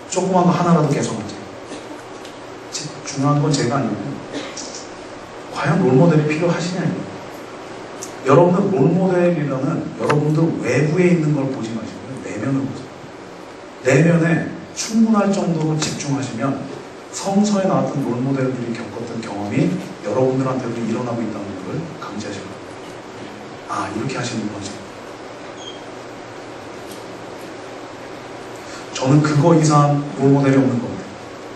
조그만 거 하나라도 개선하자. 중요한 건 제가 아니고 과연 롤모델이 필요하시냐예요. 여러분들 롤모델이라는 여러분들 외부에 있는 걸 보지 마시고요. 내면을 보세요. 내면에 충분할 정도로 집중하시면 성서에 나왔던 롤모델들이 겪었던 경험이 여러분들한테도 일어나고 있다는 걸 감지하실 겁니다. 아, 이렇게 하시는 거지. 저는 그거 이상 롤모델이 없는 겁니다.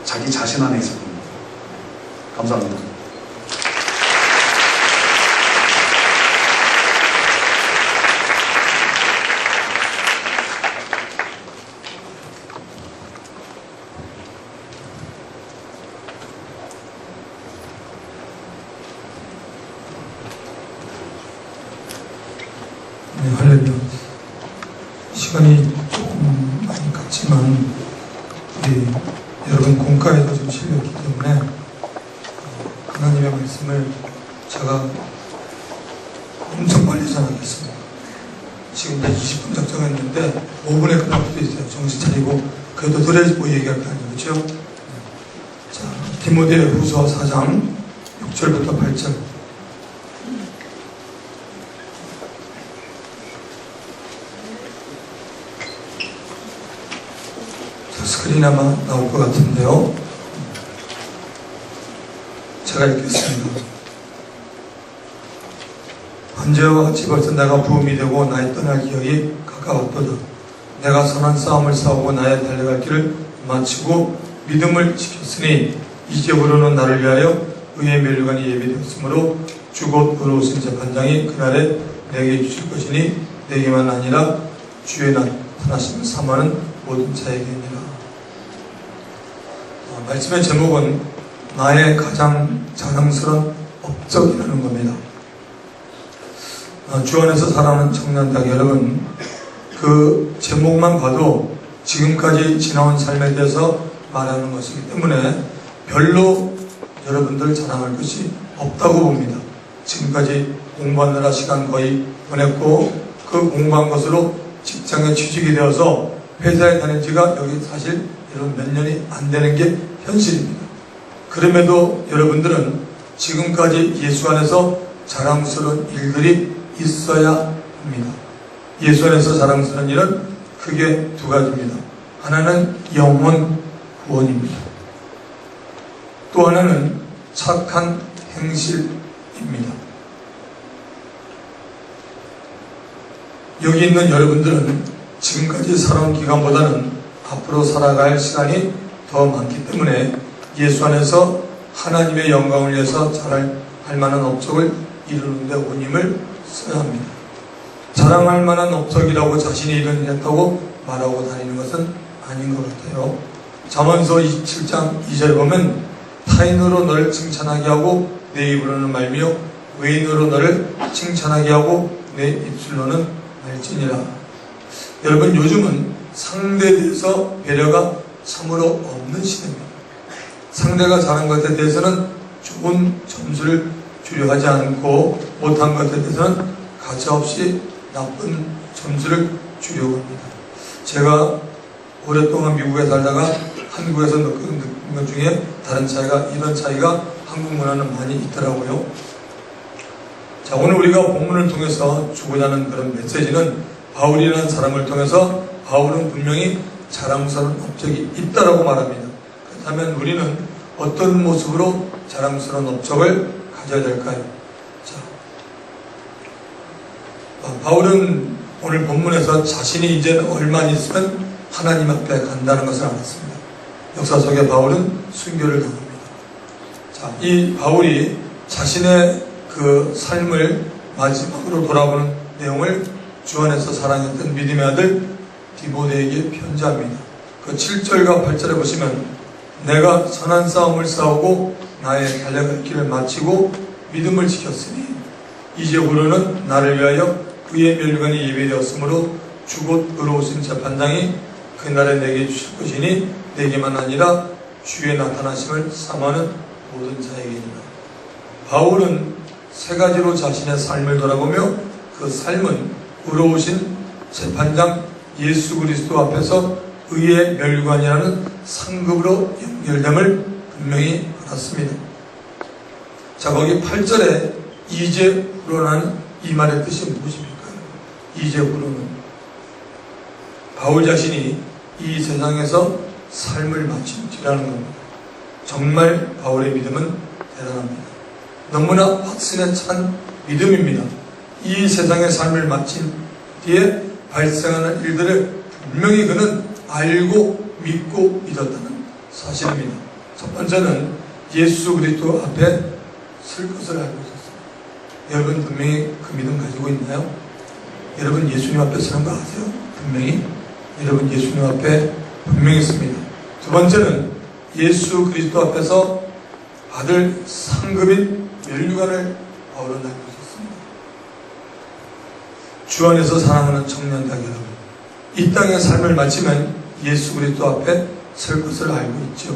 자기 자신 안에 있을 겁니다. 감사합니다. 네, 할렐루야. 시간이 조금 많이 갔지만 우리 여러분 공과에도 좀 실렸기 때문에 하나님의 말씀을 제가 엄청 빨리 전하겠습니다. 지금 이제 20분 작정했는데 5분에 끝날 수도 있어요. 정신 차리고 그래도 노래 뭐 얘기할 거 아니에요. 그렇죠? 자, 디모데 후서 4장 6절부터 8절. 스크린 아마 나올 것 같은데요. 제가 읽겠습니다. 언제와 같이 벌써 내가 부음이 되고 나의 떠날 기억이 가까웠도다. 내가 선한 싸움을 싸우고 나의 달려갈 길을 마치고 믿음을 지켰으니 이제부로는 나를 위하여 의의 면류관이 예비되었으므로 주곧 의로우신 재판장이 그날에 내게 주실 것이니 내게만 아니라 주의 나타나심을 사모하는 모든 자에게니라. 말씀의 제목은 나의 가장 자랑스러운 업적이라는 겁니다. 주 안에서 사랑하는 청년들 여러분, 그 제목만 봐도 지금까지 지나온 삶에 대해서 말하는 것이기 때문에 별로 여러분들 자랑할 것이 없다고 봅니다. 지금까지 공부하느라 시간 거의 보냈고 그 공부한 것으로 직장에 취직이 되어서 회사에 다닌 지가 여기 사실 이런 몇 년이 안 되는 게 현실입니다. 그럼에도 여러분들은 지금까지 예수 안에서 자랑스러운 일들이 있어야 합니다. 예수 안에서 자랑스러운 일은 크게 두 가지입니다. 하나는 영혼 구원입니다. 또 하나는 착한 행실입니다. 여기 있는 여러분들은 지금까지 살아온 기간보다는 앞으로 살아갈 시간이 더 많기 때문에 예수 안에서 하나님의 영광을 위해서 잘할 만한 업적을 이루는데 온 힘을 써야 합니다. 자랑할 만한 업적이라고 자신이 이뤄냈다고 말하고 다니는 것은 아닌 것 같아요. 잠언서 27장 2절 보면 타인으로 너를 칭찬하게 하고 내 입으로는 말미요 외인으로 너를 칭찬하게 하고 내 입술로는 말지니라. 여러분, 요즘은 상대에 대해서 배려가 참으로 없는 시대입니다. 상대가 잘한 것에 대해서는 좋은 점수를 주려하지 않고 못한 것에 대해서는 가차없이 나쁜 점수를 주려고 합니다. 제가 오랫동안 미국에 살다가 한국에서 느낀 것 중에 이런 차이가 한국 문화는 많이 있더라고요. 자, 오늘 우리가 본문을 통해서 주고자 하는 그런 메시지는 바울이라는 사람을 통해서 바울은 분명히 자랑스러운 업적이 있다라고 말합니다. 그렇다면 우리는 어떤 모습으로 자랑스러운 업적을 가져야 될까요? 자, 바울은 오늘 본문에서 자신이 이제 얼마 있으면 하나님 앞에 간다는 것을 알았습니다. 역사 속에 바울은 순교를 당합니다. 자, 이 바울이 자신의 그 삶을 마지막으로 돌아보는 내용을 주 안에서 사랑했던 믿음의 아들 디모데에게 편지합니다. 그 7절과 8절에 보시면 내가 선한 싸움을 싸우고 나의 달려갈 길을 마치고 믿음을 지켰으니 이제후로는 나를 위하여 그의 멸관이 예비되었으므로 주곧 의로우신 재판장이 그날에 내게 주실 것이니 내게만 아니라 주의 나타나심을 사모하는 모든 자에게니라. 바울은 세 가지로 자신의 삶을 돌아보며 그 삶은 의로우신 재판장 예수 그리스도 앞에서 의의 멸관이라는 상급으로 연결됨을 분명히 알았습니다. 자, 거기 8절에 이제후로는 이 말의 뜻이 무엇입니까? 이제후로는 바울 자신이 이 세상에서 삶을 마친 뒤라는 겁니다. 정말 바울의 믿음은 대단합니다. 너무나 확신에 찬 믿음입니다. 이 세상의 삶을 마친 뒤에 발생하는 일들을 분명히 그는 알고 믿고 믿었다는 사실입니다. 첫 번째는 예수 그리스도 앞에 설 것을 알고 있었습니다. 여러분 분명히 그 믿음 가지고 있나요? 여러분 예수님 앞에 서는 거 아세요? 분명히 여러분 예수님 앞에 분명히 있습니다. 두 번째는 예수 그리스도 앞에서 받을 상급인 멸류관을 바울은 알고 있었습니다. 주 안에서 사랑하는 청년들 여러분, 이 땅의 삶을 마치면 예수 그리스도 앞에 설 것을 알고 있죠.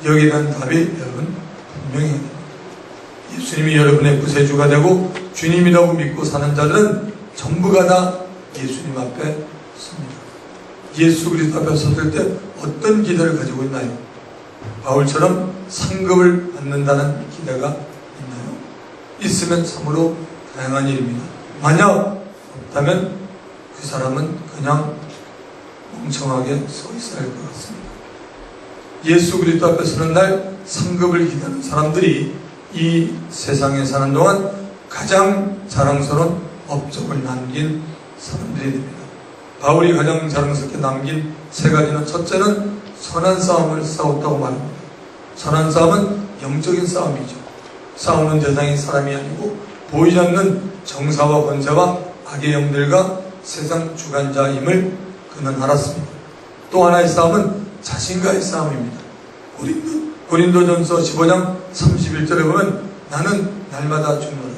여기에 대한 답이 여러분 분명히 됩니다. 예수님이 여러분의 구세주가 되고 주님이라고 믿고 사는 자들은 전부가 다 예수님 앞에 섭니다. 예수 그리스도 앞에 섰을 때 어떤 기대를 가지고 있나요? 바울처럼 상급을 받는다는 기대가 있나요? 있으면 참으로 다양한 일입니다. 만약 없다면 그 사람은 그냥 멍청하게 서 있어야 할 것 같습니다. 예수 그리스도 앞에 서는 날 상급을 기대하는 사람들이 이 세상에 사는 동안 가장 자랑스러운 업적을 남긴 사람들이 됩니다. 바울이 가장 자랑스럽게 남긴 세 가지는, 첫째는 선한 싸움을 싸웠다고 말합니다. 선한 싸움은 영적인 싸움이죠. 싸우는 대상이 사람이 아니고 보이지 않는 정사와 권세와 악의 영들과 세상 주관자임을 그는 알았습니다. 또 하나의 싸움은 자신과의 싸움입니다. 고린도전서 15장 31절에 보면 나는 날마다 죽노라.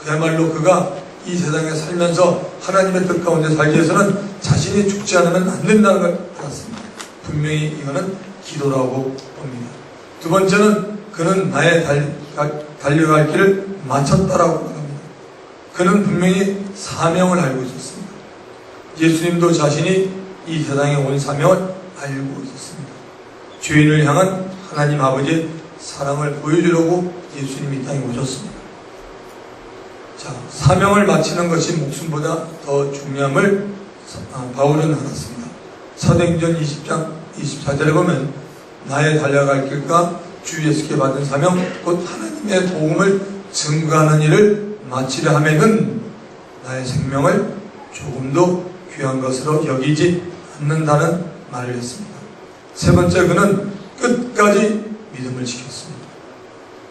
그야말로 그가 이 세상에 살면서 하나님의 뜻 가운데 살기 위해서는 자신이 죽지 않으면 안 된다는 걸 알았습니다. 분명히 이거는 기도라고 봅니다. 두 번째는 그는 나의 달려갈 길을 마쳤다라고 합니다. 그는 분명히 사명을 알고 있었습니다. 예수님도 자신이 이 세상에 온 사명을 알고 있었습니다. 죄인을 향한 하나님 아버지의 사랑을 보여주려고 예수님이 이 땅에 오셨습니다. 자, 사명을 마치는 것이 목숨보다 더 중요함을 바울은 알았습니다. 사도행전 20장 24절에 보면 나의 달려갈 길과 주 예수께 받은 사명 곧 하나님의 복음을 증거하는 일을 마치려 하면은 나의 생명을 조금도 귀한 것으로 여기지 않는다는 말을 했습니다. 세 번째, 그는 끝까지 믿음을 지켰습니다.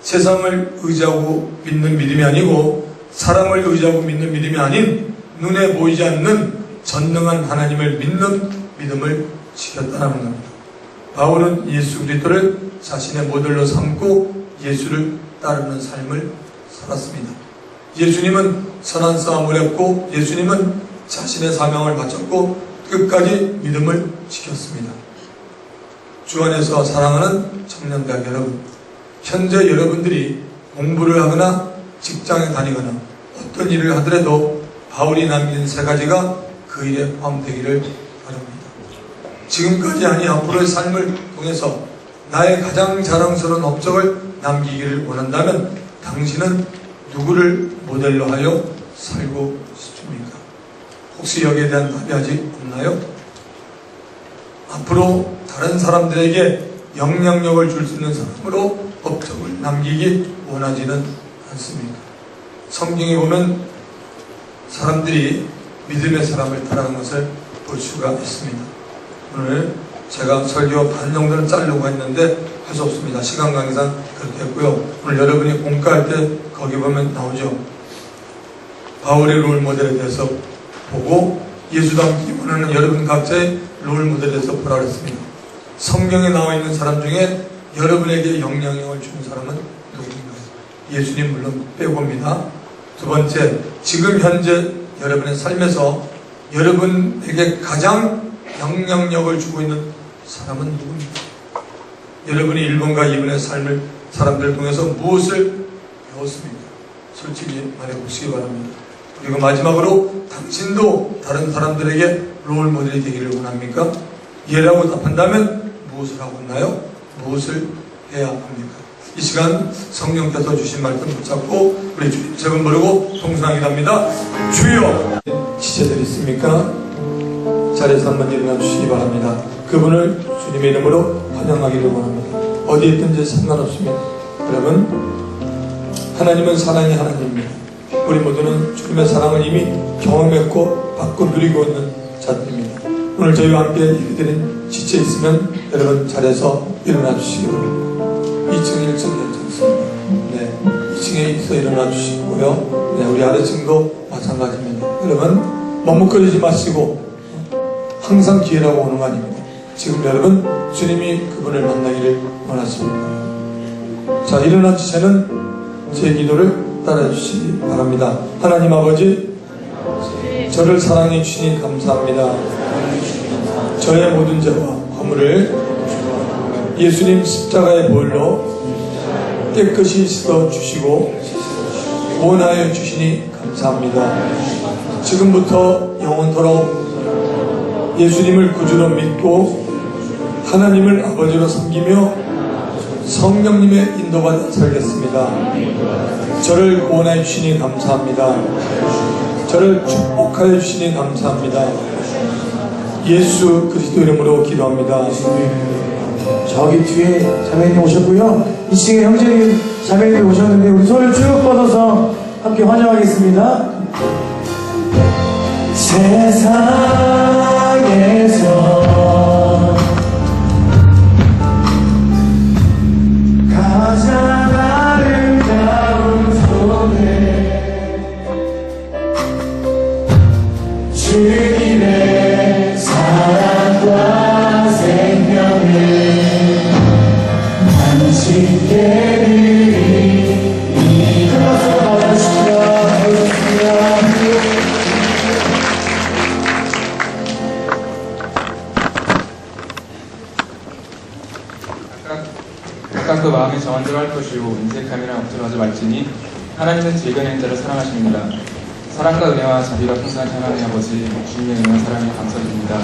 세상을 의지하고 믿는 믿음이 아니고 사람을 의지하고 믿는 믿음이 아닌 눈에 보이지 않는 전능한 하나님을 믿는 믿음을 지켰다는 겁니다. 바울은 예수 그리스도를 자신의 모델로 삼고 예수를 따르는 삶을 살았습니다. 예수님은 선한 싸움을 했고 예수님은 자신의 사명을 마쳤고 끝까지 믿음을 지켰습니다. 주 안에서 사랑하는 청년들 여러분, 현재 여러분들이 공부를 하거나 직장에 다니거나 어떤 일을 하더라도 바울이 남긴 세 가지가 그 일에 포함되기를 바랍니다. 지금까지 아니 앞으로의 삶을 통해서 나의 가장 자랑스러운 업적을 남기기를 원한다면 당신은 누구를 모델로 하여 살고 싶습니까? 혹시 여기에 대한 답이 아직 없나요? 앞으로 다른 사람들에게 영향력을 줄 수 있는 사람으로 업적을 남기기 원하지는 않습니다. 성경에 보면 사람들이 믿음의 사람을 따라가는 것을 볼 수가 있습니다. 오늘 제가 설교 반 정도는 자르려고 했는데 할 수 없습니다. 시간 관계상 그렇게 했고요. 오늘 여러분이 공부할 때 거기 보면 나오죠. 바울의 롤 모델에 대해서 보고 예수 닮기 원하는 여러분 각자의 롤 모델에 대해서 보라 그랬습니다. 성경에 나와 있는 사람 중에 여러분에게 영향력을 주는 사람은 누구인가요? 예수님 물론 빼고입니다. 두 번째, 지금 현재 여러분의 삶에서 여러분에게 가장 영향력을 주고 있는 사람은 누구입니까? 여러분이 1번과 2번의 삶을 사람들을 통해서 무엇을 배웠습니까? 솔직히 말해보시기 바랍니다. 그리고 마지막으로 당신도 다른 사람들에게 롤 모델이 되기를 원합니까? 예라고 답한다면 무엇을 하고 있나요? 무엇을 해야 합니까? 이 시간 성령께서 주신 말씀 붙잡고 우리 주님 세번 부르고 통성하기합니다. 주여! 지체들 있습니까? 자리에서 한번 일어나 주시기 바랍니다. 그분을 주님의 이름으로 환영하기를 원합니다. 어디에 있든지 상관없습니다. 여러분, 하나님은 사랑의 하나님입니다. 우리 모두는 주님의 사랑을 이미 경험했고 받고 누리고 있는 자들입니다. 오늘 저희와 함께 예배드린 지체 있으면 여러분 자리에서 일어나 주시기 바랍니다. 2층, 1층 괜찮습니다. 네, 2층에 있어 일어나 주시고요. 네, 우리 아래층도 마찬가지입니다. 여러분 머뭇거리지 마시고 항상 기회라고 오는 거 아닙니다. 지금 여러분 주님이 그분을 만나기를 원하십니다. 자, 일어난 지체는 제 기도를 따라해 주시기 바랍니다. 하나님 아버지, 저를 사랑해 주시니 감사합니다. 저의 모든 죄와 허물을 예수님 십자가의 보혈로 깨끗이 씻어 주시고 구원하여 주시니 감사합니다. 지금부터 영원토록 예수님을 구주로 믿고 하나님을 아버지로 섬기며 성령님의 인도받아 살겠습니다. 저를 구원하여 주시니 감사합니다. 저를 축복하여 주시니 감사합니다. 예수 그리스도 이름으로 기도합니다. 저기 뒤에 자매님 오셨고요. 2층에 형제님, 자매님 오셨는데 우리 손을 쭉 뻗어서 함께 환영하겠습니다. 세상에서 가장 아름다운 손에 주님의 사랑과 생명을 당신께 드리니 큰 박수로 받아주시면 각각 그 마음에 정한 대로 할 것이요 인색함이나 억지로 하지 말지니 하나님은 즐겨낸 자를 사랑하십니다. 사랑과 은혜와 자비가 풍성한 하나님 아버지, 주님의 은혜와 사랑에 감사드립니다.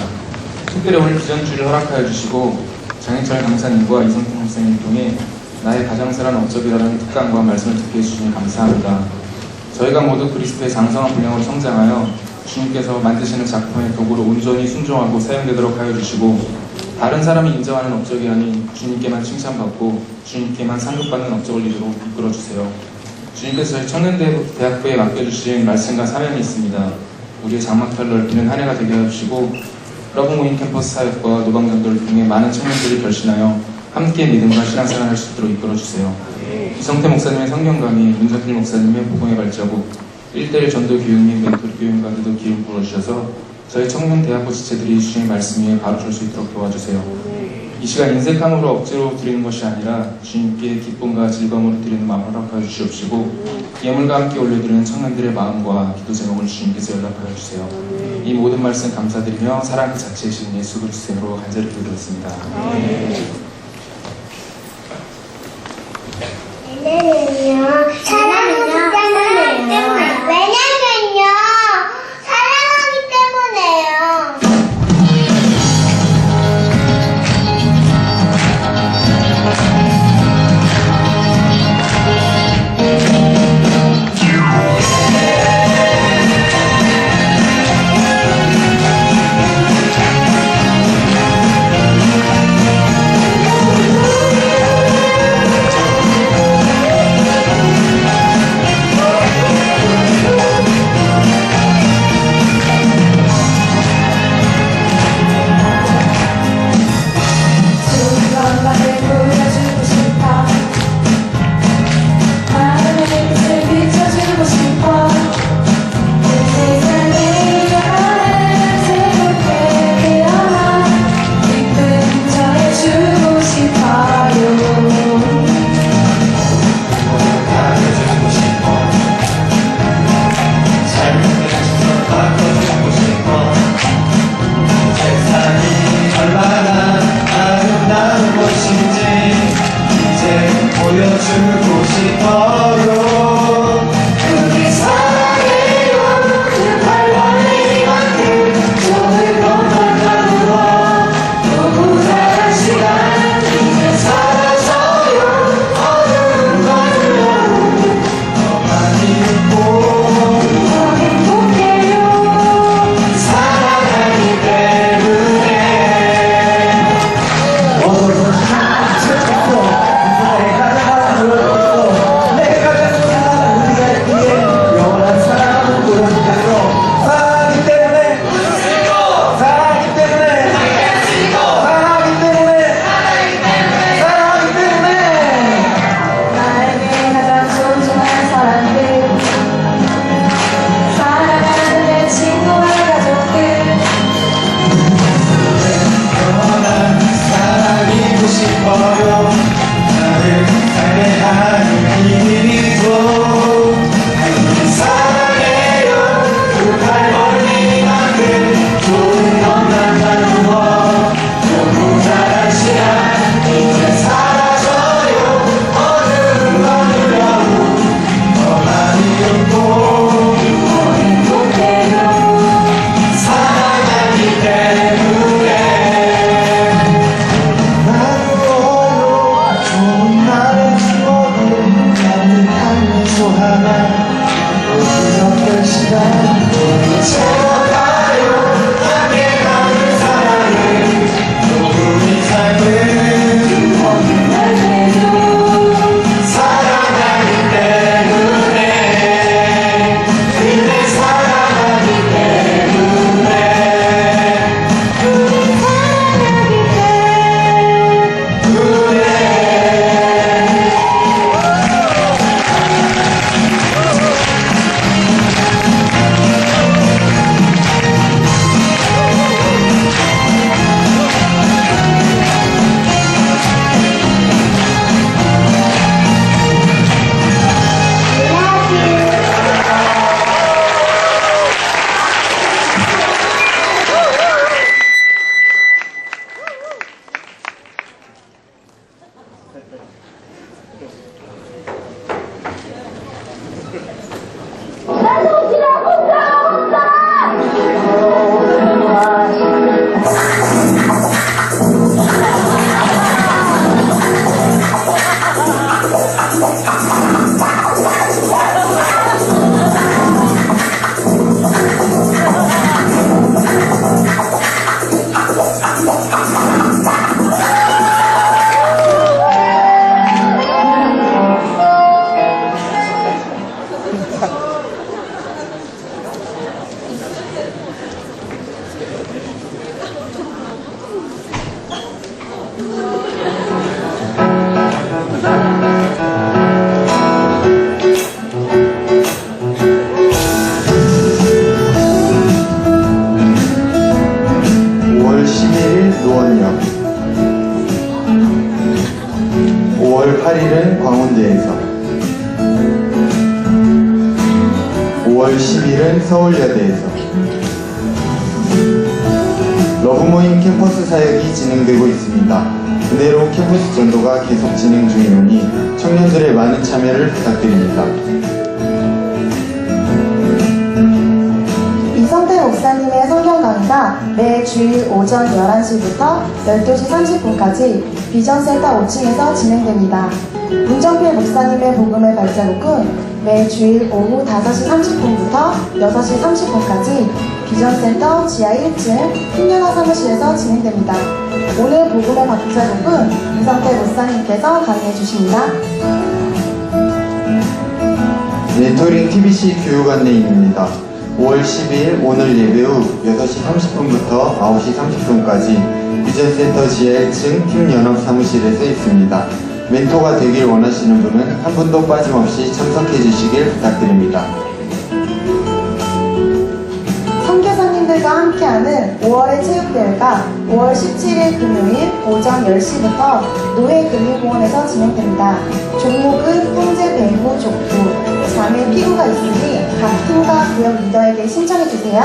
특별히 오늘 비전주를 허락하여 주시고 장희철 강사님과 이성태 목사님을 통해 나의 가장 사랑하는 업적이라는 특강과 말씀을 듣게 해주시니 감사합니다. 저희가 모두 그리스도의 장성한 분량으로 성장하여 주님께서 만드시는 작품의 도구로 온전히 순종하고 사용되도록 하여 주시고 다른 사람이 인정하는 업적이 아닌 주님께만 칭찬받고 주님께만 상급받는 업적을 이루도록 이끌어주세요. 주님께서 저희 청년대학부에 맡겨주신 말씀과 사명이 있습니다. 우리의 장막탈 넓히는 한 해가 되게 해주시고 러브모임 캠퍼스 사역과 노방전도를 통해 많은 청년들이 결신하여 함께 믿음과 신앙생활을 할 수 있도록 이끌어주세요. 이성태 목사님의 성경 강의, 문정필 목사님의 복음의 발자국, 1:1 전도 교육 및 멘토 교육과도 기름 부어주셔서 저희 청년대학부 지체들이 주님의 말씀 위에 바로 설 수 있도록 도와주세요. 이 시간 인색함으로 억지로 드리는 것이 아니라 주님께 기쁨과 즐거움으로 드리는 마음을 허락하여 주시옵시고 예물과 함께 올려드리는 청년들의 마음과 기도 제목을 주님께서 연락하여 주세요. 이 모든 말씀 감사드리며 사랑 그 자체이신 예수 그리스도로 간절히 기도드렸습니다. 사랑은요 노원역, 5월 8일은 광운대에서, 5월 10일은 서울여대에서 러브모임 캠퍼스 사역이 진행되고 있습니다. 그대로 캠퍼스 전도가 계속 진행 중이오니 청년들의 많은 참여를 부탁드립니다. 이성태 목사님의 성경 강의가 매 주일 오전 11시부터 12시 30분까지 비전센터 5층에서 진행됩니다. 문정필 목사님의 복음의 발자국은 매 주일 오후 5시 30분부터 6시 30분까지 비전센터 지하 1층 흰연화 사무실에서 진행됩니다. 오늘 복음의 발자국은 이성태 목사님께서 강의해 주십니다. 멘토링 TBC 교육 안내입니다. 5월 10일 오늘 예배 후 6시 30분부터 9시 30분까지 비전센터 지하 1층 팀 연합 사무실에서 있습니다. 멘토가 되길 원하시는 분은 한 분도 빠짐없이 참석해 주시길 부탁드립니다. 선교사님들과 함께하는 5월의 체육대회가 5월 17일 금요일 오전 10시부터 노회근린공원에서 진행됩니다. 종목은 형제, 배구, 족구, 자매, 피구가 있으니 각 팀과 구역 리더에게 신청해주세요.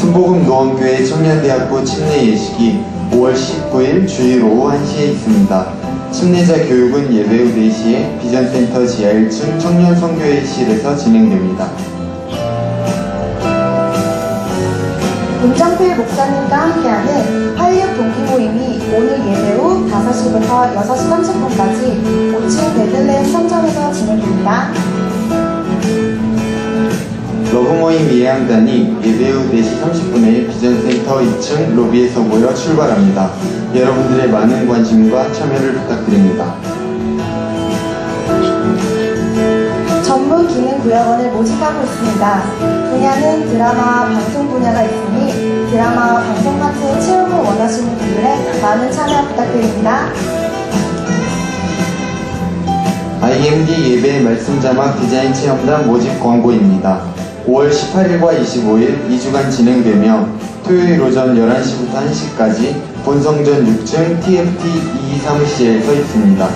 순복음 노원교회 청년대학부 침례 예식이 5월 19일 주일 오후 1시에 있습니다. 침례자 교육은 예배 후 4시에 비전센터 지하 1층 청년선교회실에서 진행됩니다. 문정필 목사님과 함께하는 활력 동기 모임이 오늘 예배 후 5시부터 6시 30분까지 5층 베들레헴 성전에서 진행됩니다. 러브모임 예양단이 예배 후 4시 30분에 비전센터 2층 로비에서 모여 출발합니다. 여러분들의 많은 관심과 참여를 부탁드립니다. 전문 기능 구역원을 모집하고 있습니다. 분야는 드라마와 방송 분야가 있으니 드라마와 방송 같은 체험을 원하시는 분들의 많은 참여 부탁드립니다. IMD 예배 말씀 자막 디자인 체험단 모집 광고입니다. 5월 18일과 25일 2주간 진행되며 토요일 오전 11시부터 1시까지 본성전 6층 TFT 2 사무실에서 있습니다.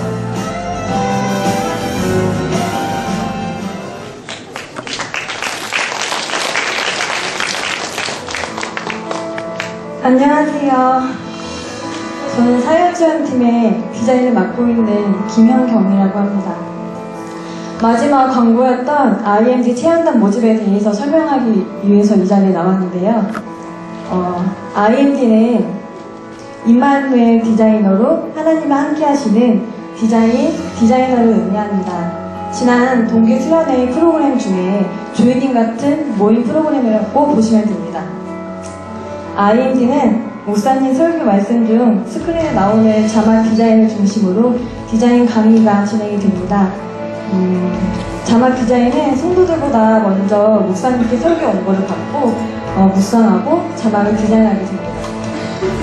안녕하세요. 저는 사회지원팀의 디자인을 맡고 있는 김현경이라고 합니다. 마지막 광고였던 IMD 체험단 모집에 대해서 설명하기 위해서 이 자리에 나왔는데요. IMD는 임마누엘 디자이너로 하나님과 함께 하시는 디자이너를 의미합니다. 지난 동기 수련회 프로그램 중에 조이닝 같은 모임 프로그램이라고 보시면 됩니다. IMD는 목사님 설교 말씀 중 스크린에 나오는 자막 디자인을 중심으로 디자인 강의가 진행이 됩니다. 자막 디자인은 성도들보다 먼저 목사님께 설교 원고를 받고 묵상하고 자막을 디자인하게 됩니다.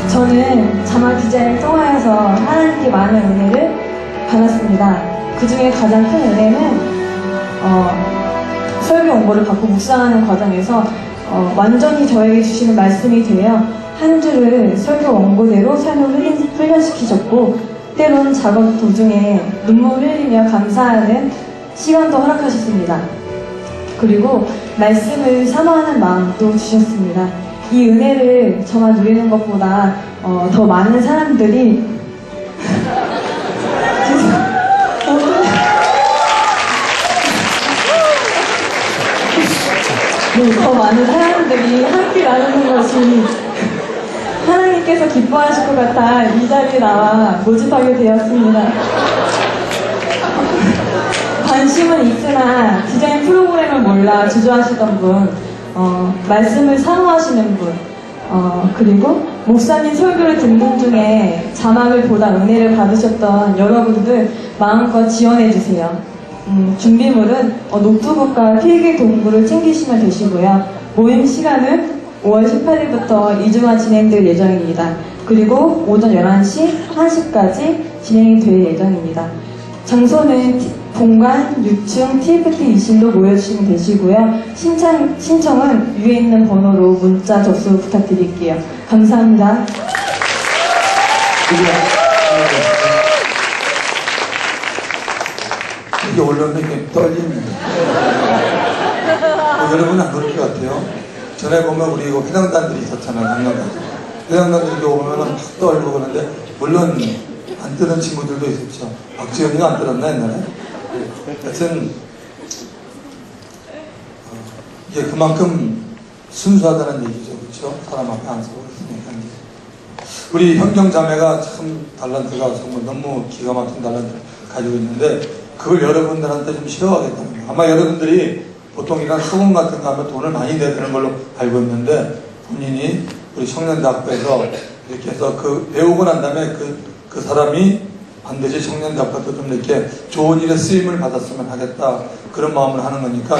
저는 자막 디자인을 통하여서 하나님께 많은 은혜를 받았습니다. 그 중에 가장 큰 은혜는 설교 원고를 받고 묵상하는 과정에서 완전히 저에게 주시는 말씀이 되어 한 주를 설교 원고대로 삶을 훈련시키셨고 때론 작업 도중에 눈물을 흘리며 감사하는 시간도 허락하셨습니다. 그리고 말씀을 사모하는 마음도 주셨습니다. 이 은혜를 저만 누리는 것보다 더 많은 사람들이 더 많은 사람들이 함께 나누는 것이 하나님께서 기뻐하실 것 같아 이 자리에 나와 모집하게 되었습니다. 관심은 있으나 디자인 프로그램을 몰라 주저하시던 분, 말씀을 사모하시는 분, 그리고 목사님 설교를 듣는 중에 자막을 보다 은혜를 받으셨던 여러분들 마음껏 지원해주세요. 준비물은 노트북과 필기 도구를 챙기시면 되시고요. 모임 시간은 5월 18일부터 2주간 진행될 예정입니다. 그리고 오전 11시, 1시까지 진행이 될 예정입니다. 장소는 본관 6층 TFT 20로 모여주시면 되시고요. 신청은 위에 있는 번호로 문자 접수 부탁드릴게요. 감사합니다. 이게 올렸는데 떨립니다. 여러분은 안 그럴 것 같아요. 전에 보면 우리 이거 회장단들이 있었잖아요. 강남까지. 회장단들이 이렇게 오면 막 떨고 그러는데, 물론 안 뜨는 친구들도 있었죠. 박지현이가 안 들었나 옛날에? 하여튼 이게 그만큼 순수하다는 얘기죠. 그렇죠? 사람 앞에 안 서고 있으니까. 우리 형경자매가 참 달란트가 정말 너무 기가 막힌 달란트를 가지고 있는데, 그걸 여러분들한테 좀 실어가겠다는 거예요. 아마 여러분들이 보통 이런 소금 같은 거 하면 돈을 많이 내야 되는 걸로 알고 있는데, 본인이 우리 청년대학교에서 이렇게 해서 그 배우고 난 다음에 그 사람이 반드시 청년대학교도 좀 이렇게 좋은 일에 쓰임을 받았으면 하겠다, 그런 마음을 하는 거니까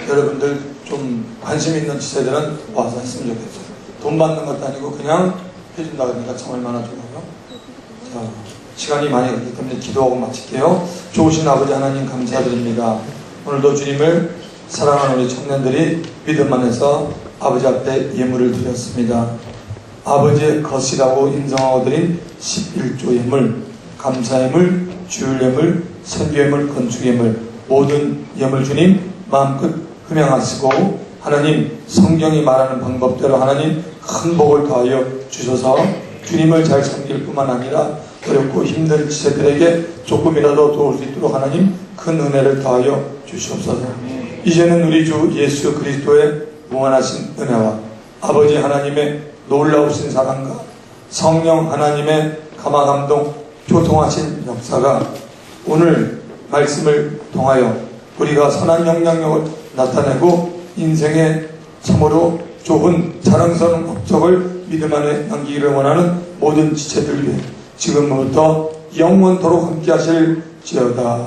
여러분들 좀 관심 있는 지체들은 와서 했으면 좋겠어요. 돈 받는 것도 아니고 그냥 해준다 그러니까 참 얼마나 좋아요. 자, 시간이 많이 갔기 때문에 기도하고 마칠게요. 좋으신 아버지 하나님 감사드립니다. 오늘도 주님을 사랑하는 우리 청년들이 믿음 안에서 아버지 앞에 예물을 드렸습니다. 아버지의 것이라고 인정하고 드린 11조 예물, 감사 예물, 주일 예물, 선교 예물, 건축 예물, 모든 예물 주님 마음껏 흠양하시고, 하나님 성경이 말하는 방법대로 하나님 큰 복을 더하여 주셔서 주님을 잘 섬길 뿐만 아니라 어렵고 힘든 지체들에게 조금이라도 도울 수 있도록 하나님 큰 은혜를 더하여 주시옵소서. 이제는 우리 주 예수 그리스도의 무한하신 은혜와 아버지 하나님의 놀라우신 사랑과 성령 하나님의 감화감동 교통하신 역사가 오늘 말씀을 통하여 우리가 선한 영향력을 나타내고 인생의 참으로 좋은 자랑스러운 업적을 믿음 안에 남기기를 원하는 모든 지체들 위해 지금부터 영원토록 함께 하실지어다.